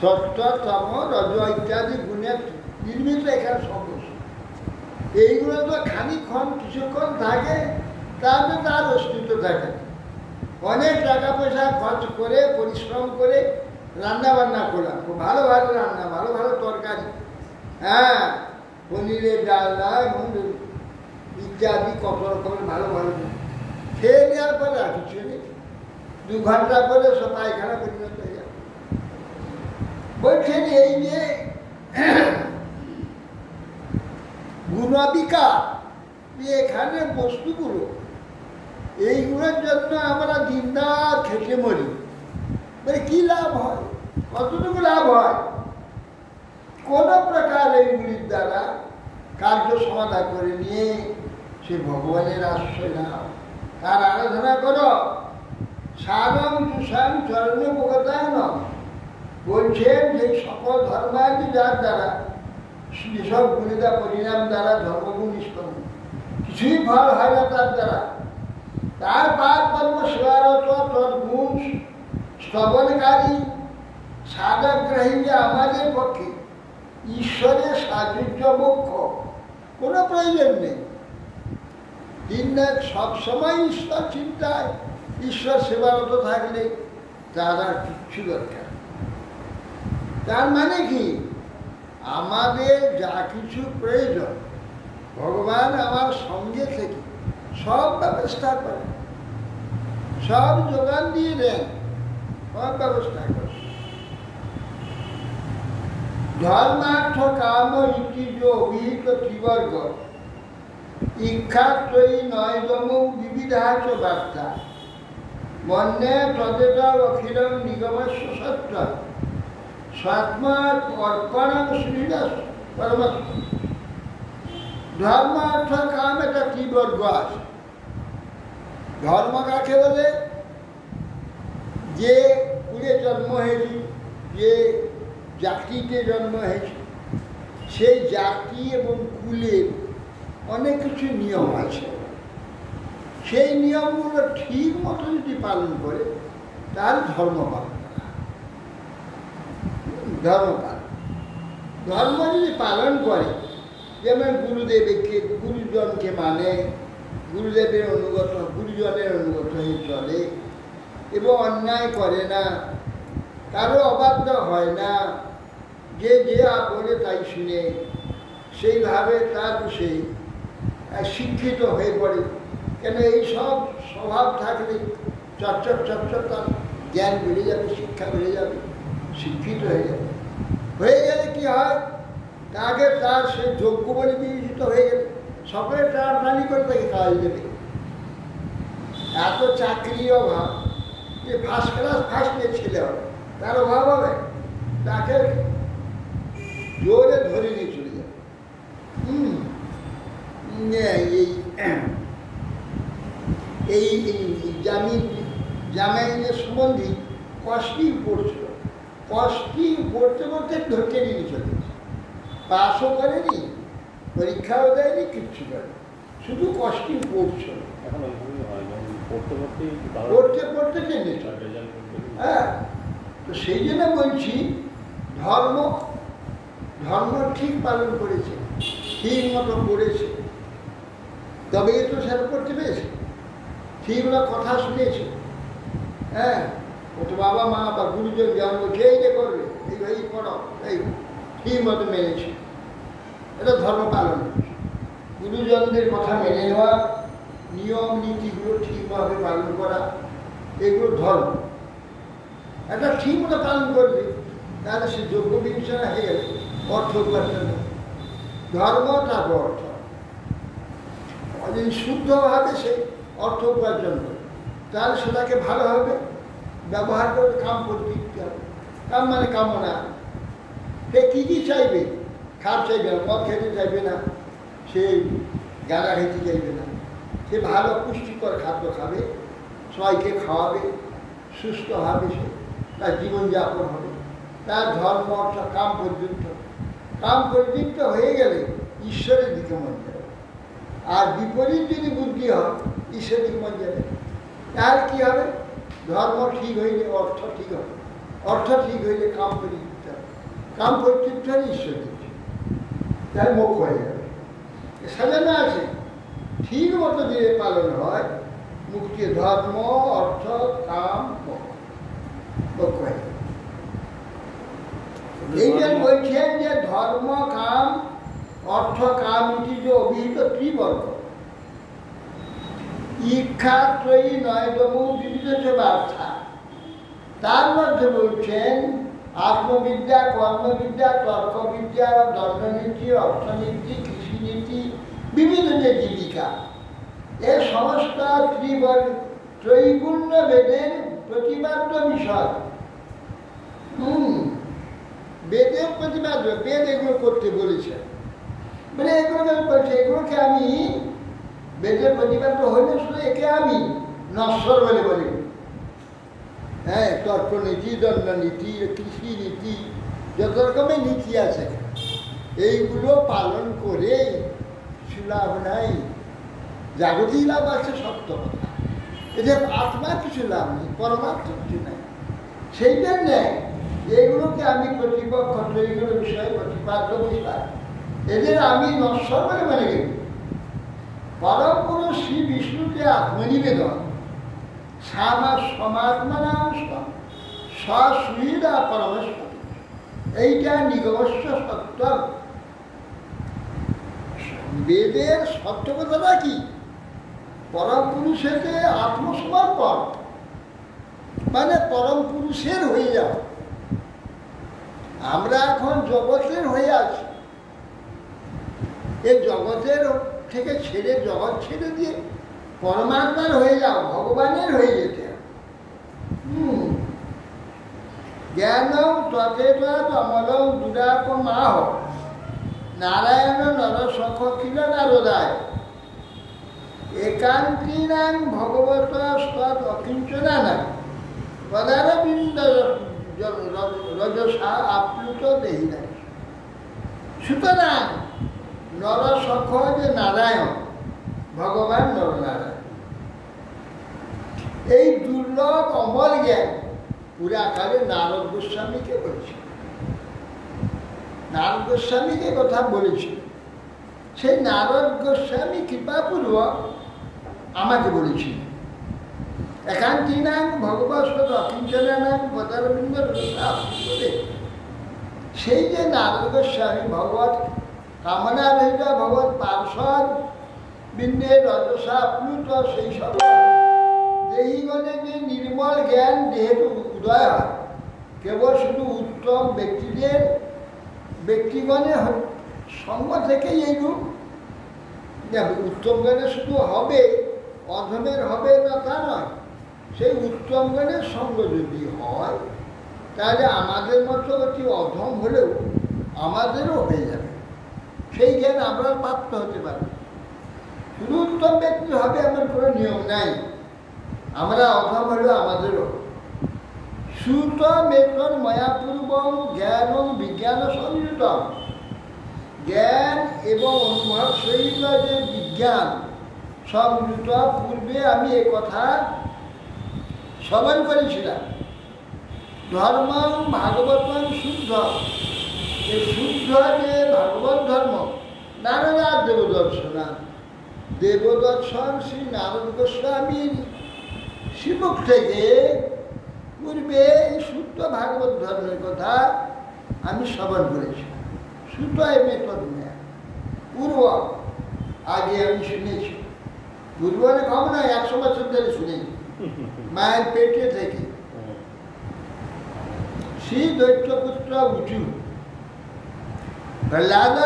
সত্য তম রজ ইত্যাদি গুণের নির্মিত এখানে সমস্যা। এইগুলো তো খানিক্ষণ কিছুক্ষণ থাকে, তারপরে তার অস্তিত্ব থাকে। অনেক টাকা পয়সা খরচ করে পরিশ্রম করে রান্না বান্না করলাম, খুব ভালো ভালো রান্না, ভালো ভালো তরকারি, হ্যাঁ, পনিরের ডালনা এবং ইত্যাদি কত রকমের ভালো ভালো খেয়ে নেওয়ার পরে আর কিছু নেই, 2 ঘন্টা পরে সব পায়খানা পরিণত হয়ে যাবে। বলছেন এই যে গুণবিকার এখানে বস্তুগুলো, এইগুলোর জন্য আমরা দিনরাত খেটে মরি, মানে কি লাভ হয়? কতটুকু লাভ হয়? কোন প্রকার এইগুলির দ্বারা কার্য সমাধান করে নিয়ে সে ভগবানের আশ্রয় নাও, তার আরাধনা করো। সারম তুষাম চরণ উপগতায়ন বলছেন যে সকল ধর্মাদি যার দ্বারা যেসব গুণিতা পরিণাম দ্বারা ধর্মগুণ নিষ্পন্ন, কিছুই ফল হয় না তার দ্বারা। তার পাদ পদ্ম সেবারত তদ্গুণ শ্রবণকারী সাধকগ্রাহী যে আমাদের পক্ষে ঈশ্বরের সাযুজ্য মুখ্য, কোনো প্রয়োজন নেই। দিনরাত সবসময় ঈশ্বর চিন্তায়, ঈশ্বর সেবারত থাকলে তার আর কিচ্ছু দরকার। তার মানে কি, আমাদের যা কিছু প্রয়োজন ভগবান আমার সঙ্গে থেকে সব ব্যবস্থা করে, সব যোগান দিয়ে দেন, সব ব্যবস্থা করে। ধর্মার্থ কাম ইতিজ অভিহিত ত্রিবর্গ ইক্ষাত্রয়ী নয়তম বিবিধাচ বার্তা মন্যে তদেতা অখিলম নিগমস্য সত্য স্বাত্মা অর্পণম শ্রীদাস পরমাত্ম। ধর্ম অর্থ কাম একটা ত্রিবর্গ আছে। ধর্ম কাকে বলে? যে কুলে জন্ম হয়েছি, যে জাতিতে জন্ম হয়েছে, সেই জাতি এবং কুলের অনেক কিছু নিয়ম আছে। সেই নিয়মগুলো ঠিক মতো যদি পালন করে তার ধর্ম পালন করা। ধর্ম যদি পালন করে, যেমন গুরুজনকে মানে, গুরুদেবের অনুগত, গুরুজনের অনুগত হয়ে চলে এবং অন্যায় করে না, কারো অবাধ্য হয় না, যে বলে তাই শুনে, সেইভাবে তার সে শিক্ষিত হয়ে পড়ে। কেন এই সব স্বভাব থাকলে চচ্চর তার জ্ঞান বেড়ে যাবে, শিক্ষা বেড়ে যাবে, শিক্ষিত হয়ে যাবে। হয়ে গেলে কি হয়, তাকে তার সে যোগ্য বলে বিবেচিত হয়ে গেলে সকলে টানাটানি করে তাকে কাজ দেবে। এত চাকরির অভাব, যে ফার্স্ট ক্লাস ফার্স্ট ছেলে হবে, তার অভাব হবে, তাকে জোরে ধরে নিয়ে চলে যাবে। এই জামাইনের সম্বন্ধে কষ্টিং পড়ছিল, কষ্টিং পড়তে পড়তে ধরতে নিয়ে চলে গেছে। পাসও করেনি, পরীক্ষাও দেয়নি, কিচ্ছু করেনি, শুধু কষ্টিং পড়ছিল। পড়তে পড়তে কেনে চলে। হ্যাঁ, তো সেই জন্য বলছি ধর্ম ঠিক পালন করেছে, ঠিক মতো পড়েছে, তবে তো সেটা করতে পেরেছে, ঠিকগুলো কথা শুনেছে। হ্যাঁ, ও তো বাবা মা বা গুরুজন যেমন বলছে এই যে করবে, এই পড়ো, এই ঠিক মতো মেনেছে, এটা ধর্ম পালন করছে। গুরুজনদের কথা মেনে নেওয়া, নিয়ম নীতিগুলো ঠিকভাবে পালন করা, এগুলো ধর্ম। একটা ঠিক মতো পালন করবে, তাহলে সে যোগ্য বিবেচনা হয়ে গেলে অর্থ উপার্জন। ধর্ম তারপর অর্থ, যদি শুদ্ধভাবে সে অর্থ উপার্জন করে, তাহলে সেটাকে ভালোভাবে ব্যবহার করে কাম করতে হবে। কাম মানে কামনা, সে কী চাইবে? খাপ চাইবে না, মদ খেতে চাইবে না, সে গাঁজা খেতে চাইবে না, সে ভালো পুষ্টিকর খাদ্য খাবে, সবাইকে খাওয়াবে, সুস্থ হবে, সে তার জীবনযাপন হবে, তার ধর্ম অর্থাৎ কাম পর্যন্ত হয়ে গেলে ঈশ্বরের দিকে মন যাবে। আর বিপরীত যদি বুদ্ধি হয় ঈশ্বরের দিকে মন যাবে। তার কি হবে? ধর্ম ঠিক হইলে অর্থ ঠিক হবে, অর্থ ঠিক হইলে কাম পরিতৃপ্ত হবে, কাম পরিতৃপ্ত হলে ঈশ্বর দিচ্ছে, তার মুখ হয়ে যাবে। সাজানো আছে, ঠিক মতো দিয়ে পালন হয় মুক্তি, ধর্ম অর্থ কাম মুখ হয়ে যাবে। এইটা বলছেন যে ধর্ম কাম অর্থ কাম এটি যে অভিহিত ত্রিবর্গ, ইচ্ছা ত্রয়ী নয়তম বিবিধ বার্থা, তার মধ্যে বলছেন আত্মবিদ্যা, কর্মবিদ্যা, তর্কবিদ্যা, দণ্ডনীতি, অর্থনীতি, কৃষিনীতি, বিবিধ যে জীবিকা, এ সমস্ত ত্রৈগুণ্য বেদের প্রতিপাদ্য বিষয়। বেদের প্রতিপাদ্য, বেদ এগুলো করতে বলেছে, মানে এগুলোকে বলছে, এগুলোকে আমি বেদের প্রতিপাদ্য হইলে শুধু একে আমি নশ্বর বলে বলি। হ্যাঁ, তর্কনীতি, দণ্ডনীতি, কৃষিনীতি, যত রকমের নীতি আছে, এইগুলো পালন করে কিছু লাভ নাই। জাগতিক লাভ আছে সত্য কথা, এতে আত্মার কিছু লাভ নেই, পরমার্থ কিছু নাই। সেই জন্যে এগুলোকে আমি প্রতিপক্ষ, এইগুলো বিষয় প্রতিপাদ্য বিষয়, এদের আমি নশ্বর বলে মনে করি। পরম পুরুষ শ্রী বিষ্ণুকে আত্মনিবেদন, সমাত্মানাংশ সুবিধা পরমেশ্বর, এইটা নিগমস্য সত্য। বেদের সত্য কথাটা কি? পরম পুরুষেতে আত্মসমর্পণ, মানে পরম পুরুষের হয়ে যাও। আমরা এখন জগতের হয়ে আছি, এই জগতের থেকে ছেড়ে, জগৎ ছেড়ে দিয়ে পরমাত্মার হয়ে যাও, ভগবানের হয়ে যেতে। জ্ঞানম তথেতা তমলম দুরাপমাহ নারায়ণ নরসখ কিল নারদায় একান্তিনাং ভগবত সৎ অকিঞ্চনা পদারবিন্দ রজসা আপ্লুত দেহি নাই। সুতরাং নরসখ যে নারায়ণ, ভগবান নরনারায়ণ, এই দুর্লভ অমল জ্ঞান পুরাকালে নারদ গোস্বামীকে বলেছিল। নারদ গোস্বামীকে কথা বলেছিল, সেই নারদ গোস্বামী কৃপাপূর্বক আমাকে বলেছিল। একান্তিনাং ভগবৎ অকিঞ্চনাং পদারবিন্দ রজসা আপ্লুত। সেই যে নারদ গোস্বামী ভগবত কামনা রহিত, ভগবত পার্শ্বদ বিন্দে রজসা আপ্লুত, সেই সব দেহিগণে যে নির্মল জ্ঞান দেহের উদয় হয়, কেবল শুধু উত্তম ব্যক্তিগণের সঙ্গ থেকেই এইরূপ। উত্তম জ্ঞানে শুধু হবে, অধমের হবে না তা নয়। সেই উত্তম জ্ঞানের সঙ্গ যদি হয়, তাহলে আমাদের মতো অতি অধম হলেও আমাদেরও হয়ে যাবে, সেই জ্ঞান আমরা প্রাপ্ত হতে পারব। শুধু উত্তম ব্যক্তি হবে এমন কোনো নিয়ম নাই, আমরা অধম হলেও আমাদেরও। শ্রুত মেতন ময়াপূর্বম জ্ঞান বিজ্ঞান সংযুতম, জ্ঞান এবং অনুভব সহিত যে বিজ্ঞান সংযুত, পূর্বে আমি এ কথা শ্রবণ করেছিলাম। ধর্ম ভাগবতম শুদ্ধ, এই শুদ্ধ যে ভাগবত ধর্ম, নারদার দেবদর্শনা, দেবদর্শন শ্রী নারদ গোস্বামীর শ্রীমুখ থেকে পূর্বে এই শুদ্ধ ভাগবত ধর্মের কথা আমি শ্রবণ করেছি। শুদ্ধ মেথড নেয় পূর্ব, আগে আমি শুনেছি। পূর্ব কম নয়, 100 বছর ধরে শুনেছি, মায়ের পেটে থেকে। শ্রী দৈত্যপুত্র উঁচু প্রহ্লাদ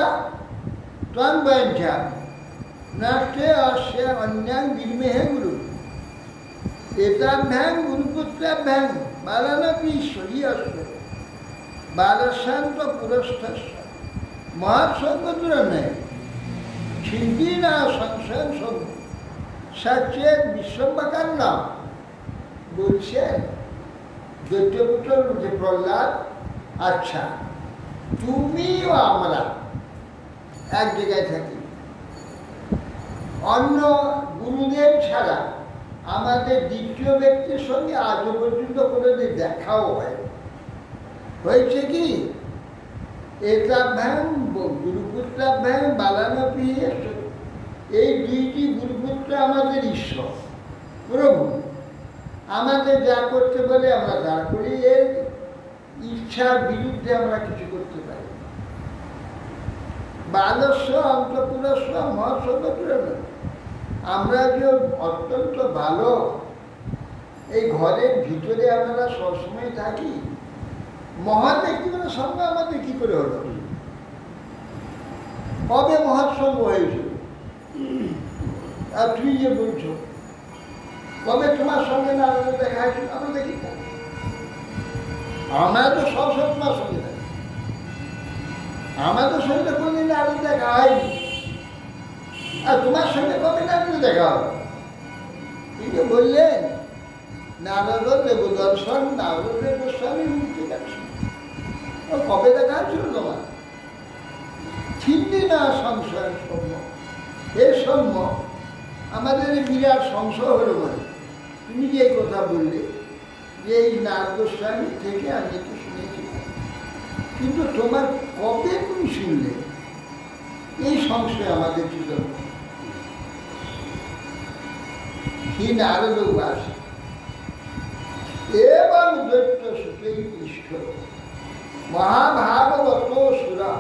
ত্বং বয়ঞ্চা নষ্টে অস্য অন্যাং বিদ্মেহে গুরু এতাভ্যাং গুরুপুত্রাভ্যাং বালানপি ঈশ্বরী অস্য বালশান্ত পুরস্থস্য মহাৎসঙ্গদূরণ্যয় ছিন্তি না সংশয় সচ্চেদ বিশ্বম্বকান্ডম বলছেন দৈত্যপুত্র যে প্রহ্লাদ, আচ্ছা তুমিও আমরা এক জায়গায় থাকি, অন্য গুরুদেব ছাড়া আমাদের দ্বিতীয় ব্যক্তির সঙ্গে আজও পর্যন্ত কোনোদিন দেখাও হয়েছে কি? একাভ্যাম গুরুপুত্রাভ্যাম বালানপি, এই দুইটি গুরুপুত্র আমাদের ঈশ্বর প্রভু, আমাদের যা করতে বলে আমরা তা করি, এর ইচ্ছার বিরুদ্ধে আমরা কিছু করতে পারি। বালস্য অন্তপুরস্য মহৎসত্র, আমরা যে অত্যন্ত ভালো এই ঘরের ভিতরে আমরা সবসময় থাকি, মহৎ ব্যক্তিগুলোর সঙ্গে আমাদের কি করে হলো? কবে মহৎসঙ্গ হয়েছিল? আর তুই যে বলছো কবে তোমার সঙ্গে নারদ দেখা হয়েছিল? আমরা দেখি না, আমরা তো সবসময় তোমার সঙ্গে থাকি, আমাদের সঙ্গে কোনদিন নারদ দেখা হয়নি। আর তোমার সঙ্গে কবে নারদ দেখা হবে? তিনি বললেন নারদ দেব দর্শন, নারদ দেব গোস্বামী মুক্তি দর্শন। কবে দেখা হয়েছিল তোমার? চিন্তি না সংশয় সৌম্য, এ সৌম্য আমাদের বিরাট সংশয় হলো বলে তুমি যে কথা বললে যে এই নারদ গোস্বামী থেকে আমি একটু শুনেছি, কিন্তু তোমার কবে তুমি শুনলে? এই সংশয় আমাদের ছিল। হি নারদ উবাস এবং দৈত্য সুতৈ ইষ্ট মহাভাগবত সুরা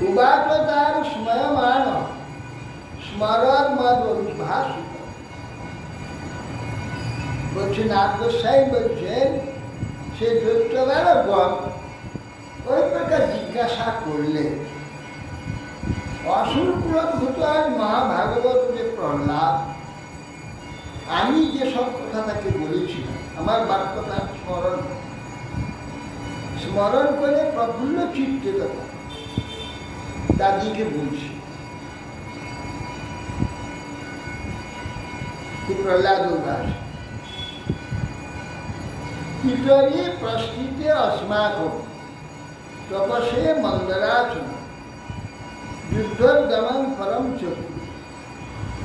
উবাচ তার স্ময়মান স্মরণ মদ ভাষিত। বলছে নারদ গোস্বামী বলছেন সে দৈত্য বালকগণ ওই প্রকার জিজ্ঞাসা করলে অসুর কুলভূত আজ মহাভাগবত যে প্রহ্লাদ, আমি যেসব কথা তাকে বলেছিলাম আমার বাক্যটা স্মরণ করে প্রফুল্ল চিত্তে দাদিকে বলছি। প্রহ্লাদ উবাস পিতরি প্রস্थिते अस्माकं তপসে মন্দরাচন যুদ্ধোদ্যমন পরম চক্ষু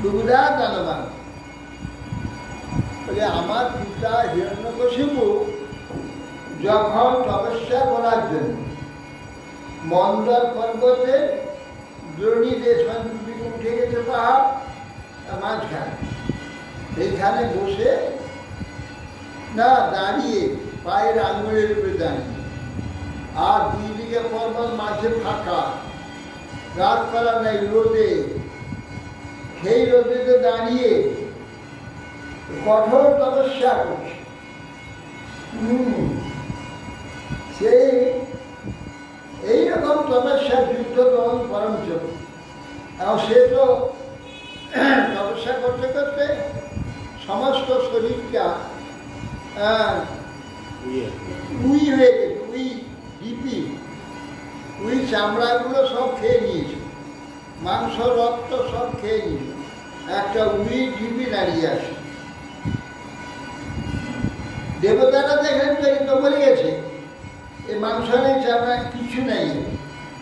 দুগ্ধা দানবান। বলে আমার পিতা হিরণ্যকশিপু যখন তপস্যা করার জন্য মন্দর পর্বতে দ্রোণী দেশমান উঠে গেছে পাহাড় মাঝখানে, এইখানে বসে না দাঁড়িয়ে পায়ের আঙুলের উপরে দাঁড়িয়ে, আর দুই দিকে পর্বত মাঝে ফাঁকা, গাছপালা নেই, রোদে, সেই রোদেতে দাঁড়িয়ে কঠোর তপস্যা করছে। সেই এইরকম তপস্যা যুদ্ধ দমন পরম চক্ষু। এবং সে তো তপস্যা করতে করতে সমস্ত শরীরটা উই হয়ে গেছে, উই চামড়াগুলো সব খেয়ে নিয়েছে, মাংস রক্ত সব খেয়ে নিয়েছে, একটা উই ঢিপি দাঁড়িয়ে আসে। দেবতারা দেখেন তো কিন্তু মরে গেছে, এই মাংস নেই, চামড়া কিছু নেই,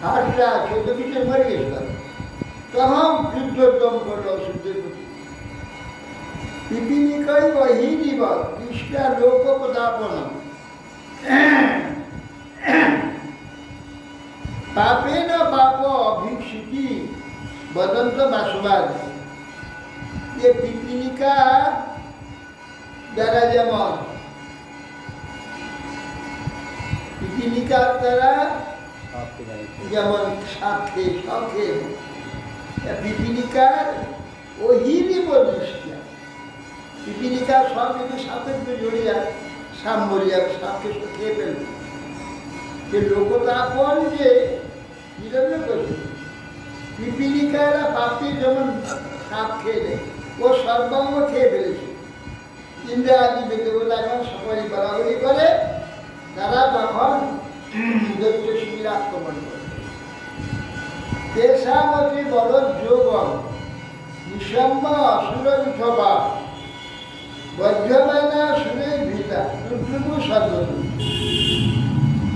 হাড়টা ছোট কিছু মরে গেছিল। তখন যুদ্ধোদ্যম করলো অসুরদের প্রতি। পিপিলিকাই অহিনিব কৃষ্ণা লোকপদাপন পাপে না পাপ অভিক্ষিতি বদন্ত বাসবাদ। যে পিপিলিকা দ্বারা যেমন পিপিলিকার দ্বারা যেমন সাপ খেয়ে সব খেয়ে পিপিলিকার অহিনিব দৃষ্টিয়া, পিপিলিকার সব যদি সাপের জড়িয়ে যায় সাপ মরে যাবে, সাপকে খেয়ে ফেলবে। যে লোকতাপন যে হিরণ্যকশিপু, পিপিলিকারা পাপি যেমন সাপ খেয়ে দেয়, ও সর্বাঙ্গ খেয়ে ফেলেছে। ইন্দ্র আদি দেবতা এখন সকলেই বরাবরি করে, তারা তখন দৈত্য শিবির আক্রমণ করে। তেষামতি বল যোগম নিঃসম্ম অসুর বিধবা বজ্রবান পুত্রকু সর্বতু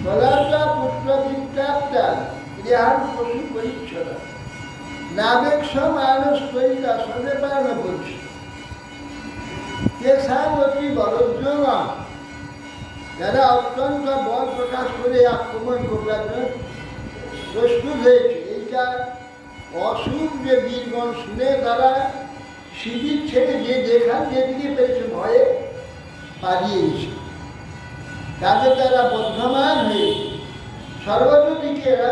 প্রদাতা পুত্র বিপ্রাপ্তা গৃহান পশু পরিচ্ছদ নাবেক্ষ মানুষ তৈরি আসলে পালন করছে কেশান অতি বরজ্জমা যারা অত্যন্ত বল প্রকাশ করে আক্রমণ করবার জন্য প্রস্তুত হয়েছে। এইটা অসুখ যে বীরগণ শুনে তারা শিবির ছেড়ে যে যেদিকে পেরেছে ভয়ে পালিয়ে গেছে। তাদের তারা বর্ধমান হয়ে সর্বদিকে এরা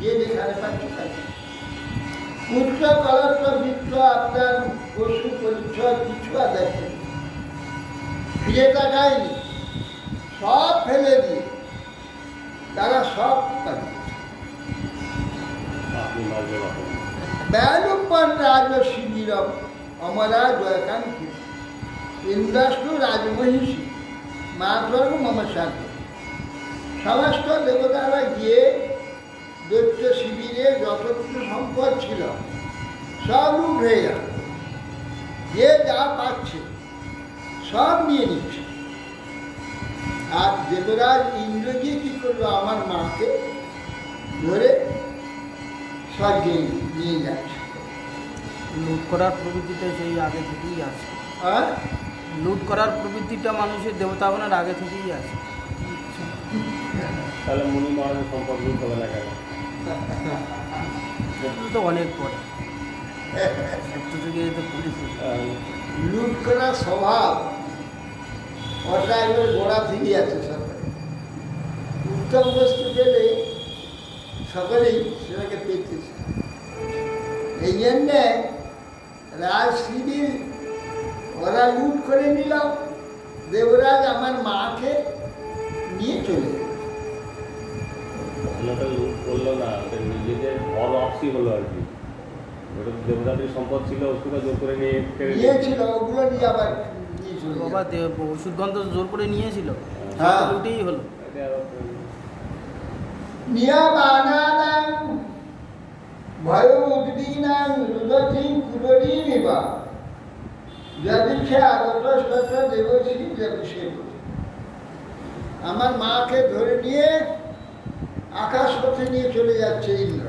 যে যেখানে পাচ্ছে থাকে পুত্র কলত্র বৃত্ত আপনার পশু পরিচ্ছদ কিছু আর দেখে ফিরে তাকায়নি, সব ফেলে দিয়ে তারা সব পালিয়ে ব্যালুপন রাজ শিবিরম অমরা জয়কাঙ্ক্ষী ইন্দ্রাষ্টু রাজমহিষী মাতর মম সাথে সমস্ত দেবতারা গিয়ে দৈত্য শিবিরে যত কিছু সম্পদ ছিল সব লুট হয়ে গেল। যে যা পাচ্ছে সব নিয়ে নিচ্ছে। আর দেবরাজ ইন্দ্র গিয়ে কি করলো, আমার মাকে ধরে স্বর্গে নিয়ে যাচ্ছে। লুট করার প্রবৃত্তিটা সেই আগে থেকেই আছে। আর লুট করার প্রবৃত্তিটা মানুষের দেবতাগণের আগে থেকেই আছে। তাহলে মুনি মহারাজের সম্পদ লুট হবে না কেন? তো অনেক পরে থেকে তো পুলিশ লুট করার স্বভাব ওটা একবার গোড়া থেকেই আছে। সরকারে উত্তম বস্তু পেলে সকলেই সেটাকে পেতেছে। এই জন্যে রাজ শিবির ওরা লুট করে নিল। দেবরাজ আমার মাকে নিয়ে চলে গেল। ওটা লুট করলো না, ওটা নিজেদের ঘর অপসি হলো আর কি। ওটা দেবতাদের সম্পদ ছিল, ওষুধটা জোর করে নিয়েছিল, ওগুলো নিয়ে আবার নিয়েছিল। বাবা ওষুধ গন্ধ জোর করে নিয়েছিল, হ্যাঁ লুটেই হলো। নিয়মানানাং ভয় উদ্বিগ্নাং রুদধিং কুররীমিবা যদিচ্ছা আগত সত্য দেবশ্রী দেবসেব। আমার মাকে ধরে নিয়ে আকাশ পথে নিয়ে চলে যাচ্ছে ইন্দ্র।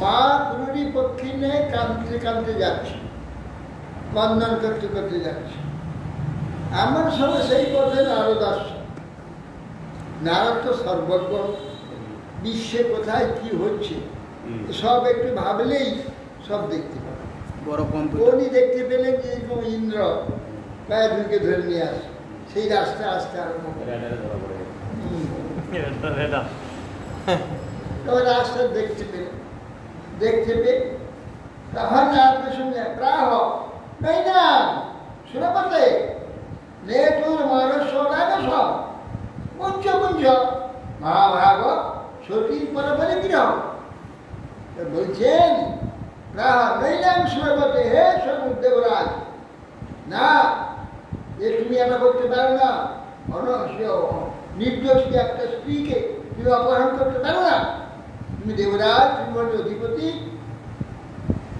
মা কুরুরি পক্ষী নেই, কাঁদতে কাঁদতে যাচ্ছে, বন্ধন করতে করতে যাচ্ছে। আমার সময় সেই পথে নারদ আসছে। নারদ তো সর্বজ্ঞ, বিশ্বে কোথায় কি হচ্ছে সব একটু ভাবলেই সব দেখতে পাবে। বড় উনি দেখতে পেলেন যে ইন্দ্র প্রায় ঢুকে ধরে নিয়ে আসে, সেই রাস্তা আসতে আরম্ভ করে। তবে রাস্তা দেখতে পেলেন, দেখতে পেয়ে তখন আপনি শুনলেন প্রাহ নেই না সুরপতে নে তোর মানুষ সব মুঞ্চ মুঞ্চ মহাভাগ সতীর পরপরে গৃহ। বলছেন প্রাহ নেই না সুরপতে, হে দেবরাজ, না এ তুমি এটা করতে পারো না। নির্দোষী একটা স্ত্রীকে তুমি অপহরণ করতে পারো না। তুমি দেবরাজ, তুমি বলছো অধিপতি,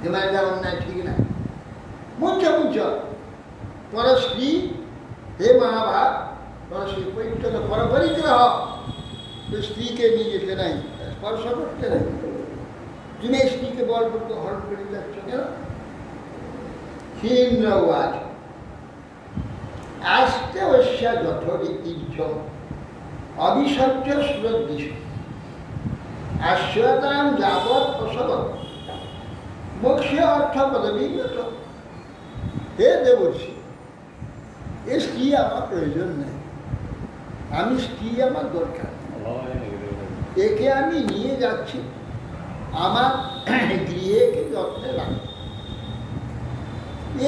তোমার যা অন্যায় ঠিক না। মুঞ্চ মুঞ্চ পরশ্রী, হে মহাভাগ, পরশ্রী পরিত্য পরপরিগ্রহ, স্ত্রীকে নিয়ে যেতে নাই, স্পর্শ করতে নাই। তুমি এই স্ত্রীকে বলপূর্বক হরণ করে যাচ্ছ কেন? ক্ষীণবাজ আস্তে অস্যা যথরীতির্য অবিসর্য সুরদ্দিশ আশ্রয়তাম যাবৎ প্রসব মোক্ষে অর্থ পদবিগত। হে দেবর্ষি, এ স্ত্রী আমার প্রয়োজন নেই, আমি স্ত্রী আমার দরকার, একে আমি নিয়ে যাচ্ছি আমার গৃহেকে যত্নে রাখব।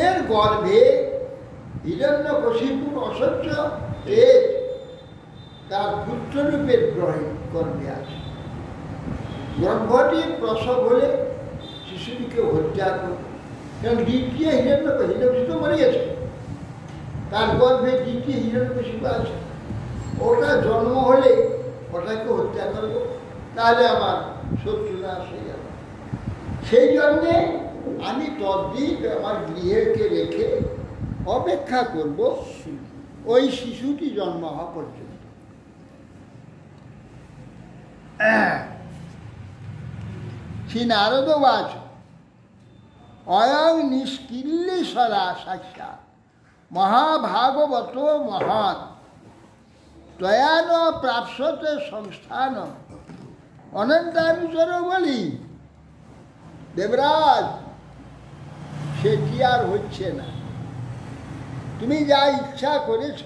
এর গর্ভে হিরণ্যকশিপুর অসহ্য তেজ তার পুত্ররূপের গর্ভে আছে। গর্ভটি প্রসব হলে শিশুটিকে হত্যা করবে, কারণ দ্বিতীয় হিরণ্যকশিপু তো মরে গেছে, তার গর্ভে দ্বিতীয় হিরণ্যকশিপু আছে। ওটা জন্ম হলে ওটাকে হত্যা করবো, তাহলে আমার শত্রু নাশ হয়ে যাবে। সেই জন্যে আমি তদ্দিন আমার গৃহকে রেখে অপেক্ষা করব ওই শিশুটি জন্ম হওয়া পর্যন্ত। শ্রী নারদবাচ অয়ং নিষ্কিল্লিশরা সাক্ষাৎ মহাভাগবত মহান ত্বয়া ন প্রাপ্স্যতে সংস্থান অনন্তানুচর বলি। দেবরাজ, সেটি আর হচ্ছে না। তুমি যা ইচ্ছা করেছ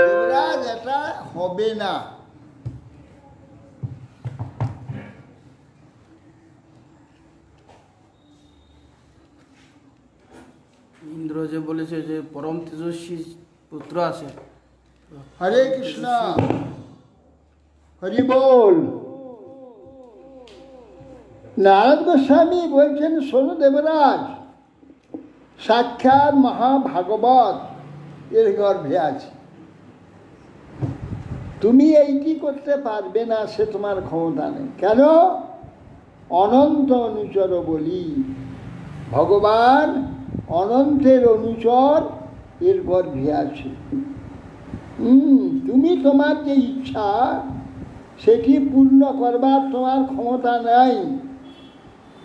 দেবরাজ, এটা হবে না। ইন্দ্র যে বলেছে যে পরম তেজস্বী পুত্র আছে। হরে কৃষ্ণ, হরি বল। নারদ গোস্বামী বলছেন, শোনো দেবরাজ, সাক্ষাৎ মহাভাগবত এর গর্ভে আছে। তুমি এইটি করতে পারবে না, সে তোমার ক্ষমতা নেই। কেন? অনন্ত অনুচর বলি। ভগবান অনন্তের অনুচর এর গর্ভে আছে। তুমি তোমার যে ইচ্ছা সেটি পূর্ণ করবার তোমার ক্ষমতা নাই।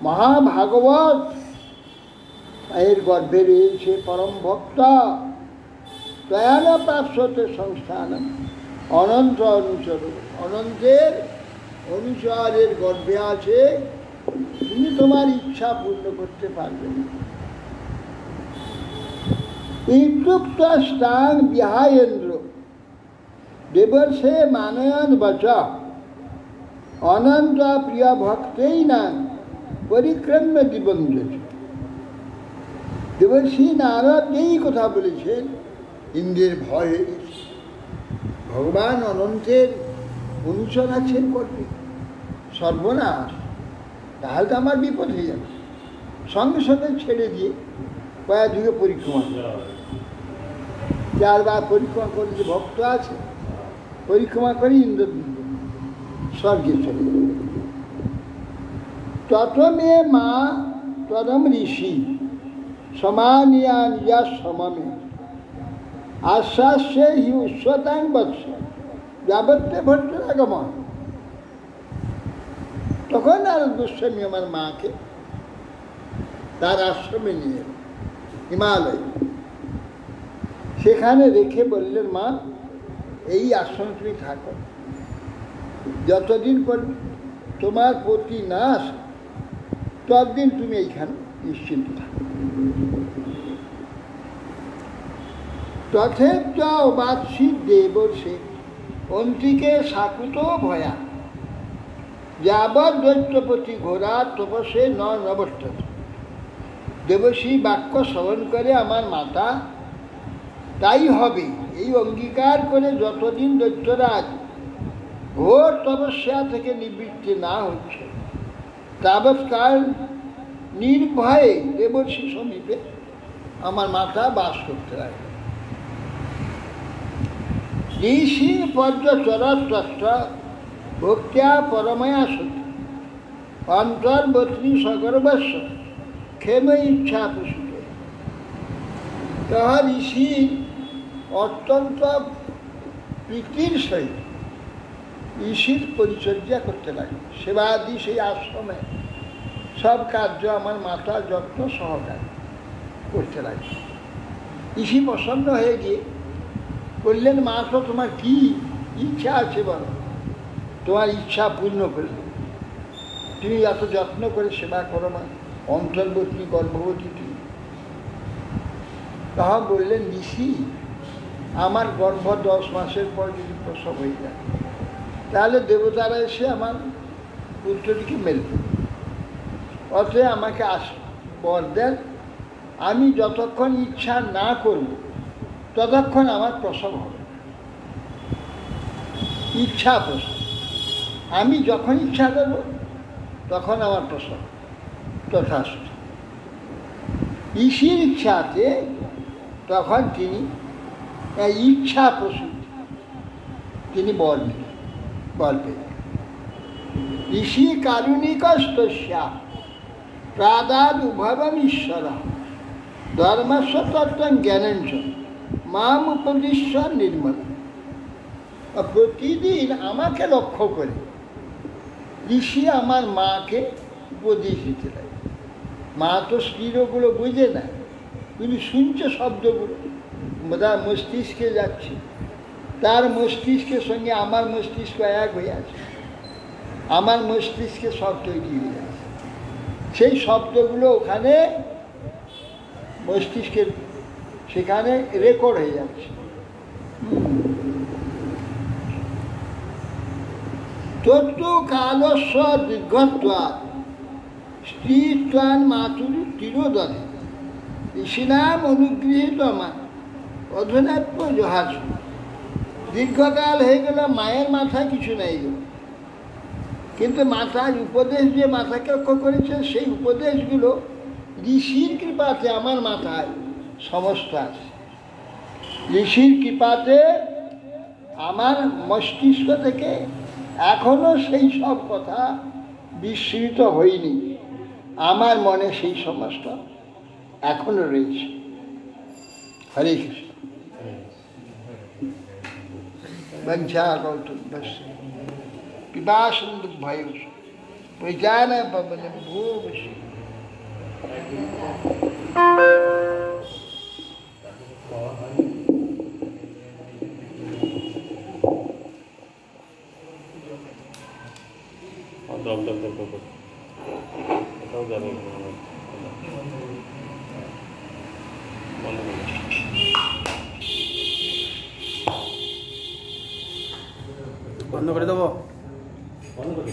মহাভাগবত এর গর্ভে রয়েছে পরম ভক্ত। ত্বয়া প্রাপ্স্যতে সংস্থান অনন্ত অনুচর, অনন্তের অনুচরের গর্ভে আছে। তুমি তোমার ইচ্ছা পূর্ণ করতে পারবে না। ইত্যুক্ত স্থান বিহায়েন্দ্র দেবর্ষে মানয়ন বচ অনন্ত প্রিয় ভক্তেই না পরিক্রম্য দিবঞ্জত। দেবর্ষি নারদ এই কথা বলেছেন, ইন্দ্রের ভয় হয়ে গেছে। ভগবান অনন্তের অনুচর আছেন করবে, সর্বনাশ, তাহলে তো আমার বিপদ হয়ে যাবে। সঙ্গে সঙ্গে ছেড়ে দিয়ে কয়েক যুগে পরিক্রমা, 4 বার পরিক্রমা করে যে ভক্ত আছে, পরিক্রমা করে ইন্দ্র স্বর্গে চলে যাবে। ততমে মা তদম ঋষি সমানিয়া নিয়া সমমে আশ্বাসে হি উৎসতাং বৎস যাবত্তে ভট্টের আগমন। তখন নারদ গোস্বামী আমার মাকে তার আশ্রমে নিয়ে হিমালয়, সেখানে রেখে বললেন, মা, এই আশ্রমে তুমি থাকো, যতদিন পর তোমার পতি না আসে ততদিন তুমি এইখানে নিশ্চিন্ত থাকো। তথেচ্চ বাৎসী দেবর্ষে অন্তিকে সাকুত ভয়া যাবৎ দৈত্যপতি ঘোরা তপসে নবষ্ঠত। দেবশ্রী বাক্য শ্রবণ করে আমার মাতা তাই হবে এই অঙ্গীকার করে যতদিন দৈত্যরাজ ঘোর তপস্যা থেকে নিবৃত্তি না হচ্ছে তাবৎকাল নির্ভয়ে দেবর্ষি সমীপে আমার মাতা বাস করতে লাগে। ঋষি পর্যচরত্র ভক্তিয়া পরময়া সতী অন্তর্বর্তী সগর্বস্ব ক্ষেম ইচ্ছা প্রসূত। তাহার ঋষি অত্যন্ত প্রীতির সহিত ঋষির পরিচর্যা করতে লাগে, সেবাদি সেই আশ্রমে সব কার্য আমার মাতা যত্ন সহকারে করতে লাগে। ঋষি প্রসন্ন হয়ে গিয়ে বললেন, মা, তো তোমার কি ইচ্ছা আছে বলো, তোমার ইচ্ছা পূর্ণ করলে। তুমি এত যত্ন করে সেবা করো মা, অন্তর্বর্তী গর্ভবতী তুমি। তখন বললেন, ঋষি, আমার গর্ভ 10 মাসের পর যদি প্রসব হয়ে যায় তাহলে দেবতারা এসে আমার পুত্রটিকে মেলবে, অতএব আমাকে বর দেন, আমি যতক্ষণ ইচ্ছা না করব ততক্ষণ আমার প্রসব হবে। ইচ্ছা প্রসব, আমি যখন ইচ্ছা করব তখন আমার প্রসব। তথাস্তু। ঋষির ইচ্ছাতে তখন তিনি ইচ্ছা প্রসূতি তিনি বর পেলেন। ঋষি কারুণিকস্তস্যা প্রাদাদ উভয়ম ঈশ্বর ধর্মস্ব তত্ত্বং জ্ঞানঞ্চ মাম উপদিশ্য নির্মল। প্রতিদিন আমাকে লক্ষ্য করে ঋষি আমার মাকে উপদেশ দিতে লাগে। মা তো স্ত্রীরগুলো বুঝে না, কিন্তু শুনছে শব্দগুলো, তার মস্তিষ্কে যাচ্ছে, তার মস্তিষ্কের সঙ্গে আমার মস্তিষ্ক এক হয়ে আছে, আমার মস্তিষ্কে সব তৈরি হয়ে যাচ্ছে, সেই শব্দগুলো ওখানে মস্তিষ্কের সেখানে রেকর্ড হয়ে যাচ্ছে। তত্ত্ব কালস্ব দীর্ঘত্বাৎ স্ত্রীত্বান মাতুরি তিরোদনে ঋষিনাম অনুগৃহীত মা অধুনাত্ম জহাজ। দীর্ঘকাল হয়ে গেল, মায়ের মাথায় কিছু নেই গেল, কিন্তু মাথায় উপদেশ দিয়ে মাথাকে রক্ষা করেছে, সেই উপদেশগুলো ঋষির কৃপাতে আমার মাথায় সমস্ত আছে। ঋষির কৃপাতে আমার মস্তিষ্ক থেকে এখনো সেই সব কথা বিস্মৃত হয়নি, আমার মনে সেই সমস্ত এখনো রয়েছে। হরে কৃষ্ণ। বঞ্ছা গৌতম বস পিপাসন্দু ভয় পৈজান পবন ভূষ। দম দম দম দম কোথাও যাবে বন্ধ করে দেবো। বন্ধ করে